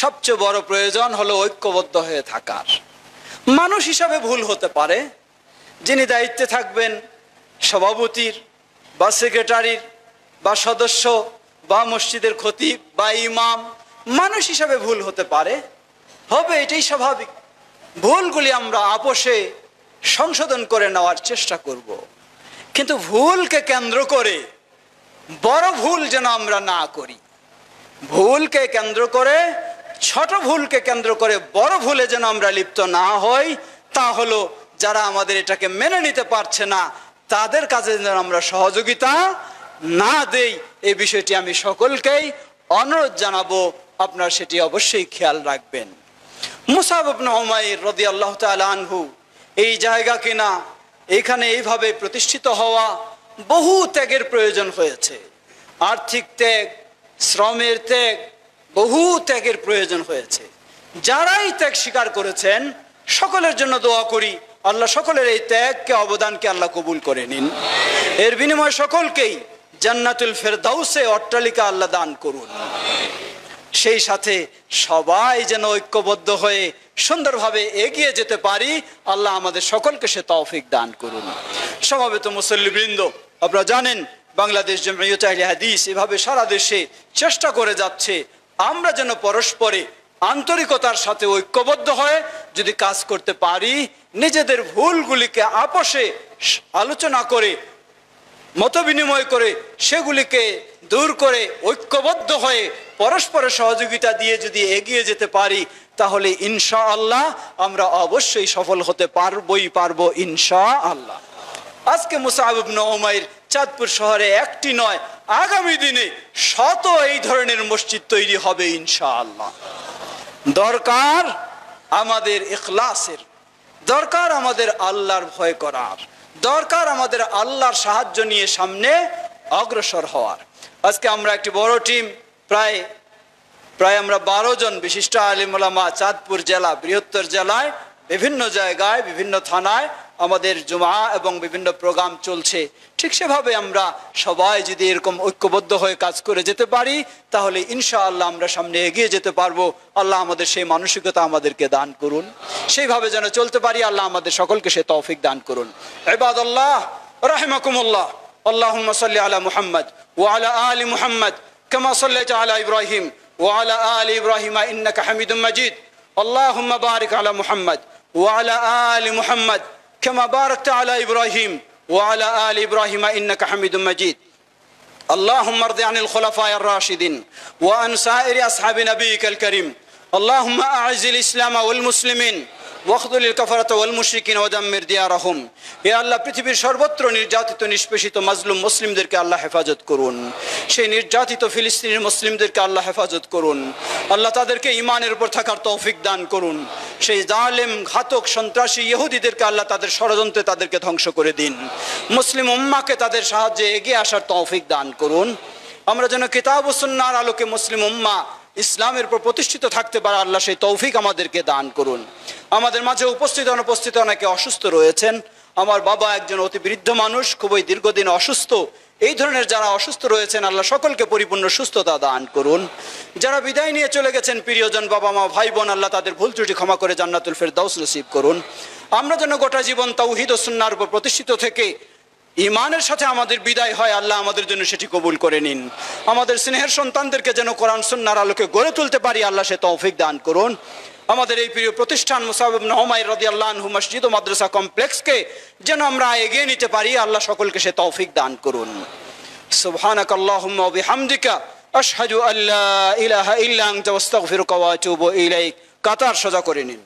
সবচেয়ে বড় প্রয়োজন হলো ঐক্যবদ্ধ হয়ে থাকার। মানুষ হিসাবে ভুল হতে পারে, যিনি দায়িত্বে থাকবেন, সভাপতির বা সেক্রেটারির বা সদস্য বা মসজিদের খতিব বা ইমাম, মানুষ হিসাবে ভুল হতে পারে, হবে, এটাই স্বাভাবিক। ভুলগুলি আমরা আপোষে সংশোধন করে নেওয়ার চেষ্টা করব, কিন্তু ভুলকে কেন্দ্র করে বড় ভুল যেন আমরা না করি। ভুলকে কেন্দ্র করে, ছোট ভুলকে কেন্দ্র করে বড় ভুলে যেন আমরা লিপ্ত না হই। তা হলো যারা আমাদের এটাকে মেনে নিতে পারছে না, তাদের কাজে যেন আমরা সহযোগিতা না দেই। এই বিষয়টি আমি সকলকেই অনুরোধ জানাবো, আপনারা সেটি অবশ্যই খেয়াল রাখবেন। মুসআব ইবনে উমাইর রাদিয়াল্লাহু তাআলা আনহু এই জায়গা কিনা, এখানে এইভাবে প্রতিষ্ঠিত হওয়া বহু ত্যাগের প্রয়োজন হয়েছে। আর্থিক ত্যাগ, শ্রমের ত্যাগ, বহু ত্যাগের প্রয়োজন হয়েছে। যারাই ত্যাগ স্বীকার করেছেন সকলের জন্য দোয়া করি, আল্লাহ সকলের এই ত্যাগকে, অবদানকে আল্লাহ কবুল করে নিন। এর বিনিময়ে সকলকেই জান্নাতুল ফেরদাউসে অট্টালিকা আল্লাহ দান করুন। সেই সাথে সবাই যেন ঐক্যবদ্ধ হয়ে সুন্দরভাবে এগিয়ে যেতে পারি, আল্লাহ আমাদের সকলকে সে তৌফিক দান করুন। সমবেত মুসল্লিবৃন্দ, আপনারা জানেন বাংলাদেশ জামিয়াতুল আহলে হাদিস এভাবে সারা দেশে চেষ্টা করে যাচ্ছে আমরা যেন পরস্পরে আন্তরিকতার সাথে ঐক্যবদ্ধ হয়ে যদি কাজ করতে পারি, নিজেদের ভুলগুলিকে আপোষে আলোচনা করে, মত বিনিময় করে, সেগুলিকে দূর করে ঐক্যবদ্ধ হয়ে পরস্পরের সহযোগিতা দিয়ে যদি এগিয়ে যেতে পারি, তাহলে ইনশাআল্লাহ আমরা অবশ্যই সফল হতে পারবো ইনশাআল্লাহ। আজকে মুসআব ইবনে উমাইর চাঁদপুর শহরে একটি নয়, আগামী দিনে শত এই ধরনের মসজিদ তৈরি হবে ইনশাআল্লাহ। দরকার আমাদের ইখলাসের, দরকার আমাদের আল্লাহর ভয় করার, দরকার আমাদের আল্লাহর সাহায্য নিয়ে সামনে অগ্রসর হওয়ার। আজকে আমরা একটি বড় টিম, প্রায় আমরা 12 জন বিশিষ্ট আলিম ওলামা, চাঁদপুর জেলা, বৃহত্তর জেলায় বিভিন্ন জায়গায়, বিভিন্ন থানায় আমাদের জুমা এবং বিভিন্ন প্রোগ্রাম চলছে। ঠিক সেভাবে আমরা সবাই যদি এরকম ঐক্যবদ্ধ হয়ে কাজ করে যেতে পারি, তাহলে ইনশাআল্লাহ আমরা সামনে এগিয়ে যেতে পারবো। আল্লাহ আমাদের সেই মানসিকতা আমাদেরকে দান করুন, সেইভাবে যেন চলতে পারি। আল্লাহ আমাদের সকলকে সে তৌফিক দান করুন। ইবাদাল্লাহ রাহিমাকুমুল্লাহ, আল্লাহুম্মা সাল্লি আলা মুহাম্মদ ওয়া আলা আলি মুহাম্মদ কামা সাল্লাইতা আলা ইব্রাহিম ওয়া আলা আলি ইব্রাহিম ইন্নাকা হামিদুম মাজিদ। আল্লাহুম্মা বারিক আলা মুহাম্মদ ওয়া আলা আলি মুহাম্মদ কামা বারাকতা আলা ইব্রাহিম وعلى آل إبراهيم إنك حميد مجيد. اللهم ارض عن الخلفاء الراشدين وعن سائر أصحاب نبيك الكريم. اللهم أعز الإسلام والمسلمين واخذل الكفرة والمشركين ودمر ديارهم. يا الله পৃথিবীর সর্বত্র নির্যাতিত নিষ্পেষিত মাজলুম মুসলিমদেরকে আল্লাহ হেফাজত করুন। সেই নির্যাতিত ফিলিস্তিনের মুসলিমদেরকে আল্লাহ হেফাজত করুন। আল্লাহ তাদেরকে ঈমানের উপর থাকার তৌফিক দান করুন। সেই জালেম, ঘাতক, সন্ত্রাসী ইহুদিদেরকে আল্লাহ তাদের ষড়যন্ত্রে তাদেরকে ধ্বংস করে দিন। মুসলিম উম্মাহকে তাদের সাহায্যে এগিয়ে আসার তৌফিক দান করুন। আমরা যেন কিতাব ও সুন্নাহর আলোকে মুসলিম উম্মাহ ইসলামের উপর প্রতিষ্ঠিত থাকতে পারে আল্লাহ সেই তৌফিক আমাদেরকে দান করুন। আমাদের মাঝে উপস্থিত অনুপস্থিত অনেকে অসুস্থ রয়েছেন। আমার বাবা একজন অতি বৃদ্ধ মানুষ, খুবই দীর্ঘদিন অসুস্থ। এই ধরনের যারা অসুস্থ রয়েছেন আল্লাহ সকলকে পরিপূর্ণ সুস্থতা দান করুন। যারা বিদায় নিয়ে চলে গেছেন প্রিয়জন, বাবা মা ভাই বোন, আল্লাহ তাদের ভুল ত্রুটি ক্ষমা করে জান্নাতুল ফেরদাউস নসিব করুন। আমরা যেন গোটা জীবন তাওহীদ ও সুন্নাহর উপর প্রতিষ্ঠিত থেকে ঈমানের সাথে আমাদের বিদায় হয়, আল্লাহ আমাদের জন্য সেটি কবুল করে নিন। আমাদের স্নেহের সন্তানদেরকে যেন কোরআন সুন্নাহর আলোকে গড়ে তুলতে পারি, আল্লাহ সে তৌফিক দান করুন। আমাদের এই প্রিয় প্রতিষ্ঠান মুসাব ইবনে উমাইর রাদিয়াল্লাহু আনহু মসজিদ ও মাদ্রাসা কমপ্লেক্সকে যেন আমরা এগিয়ে নিতে পারি, আল্লাহ সকলকে সে তৌফিক দান করুন। সুবহানাকাল্লাহুম্মা ওয়া বিহামদিকা আশহাদু আল্লা ইলাহা ইল্লা আনতা আস্তাগফিরুকা ওয়া আতুবু ইলাইক। কাতার সোজা করে নিন।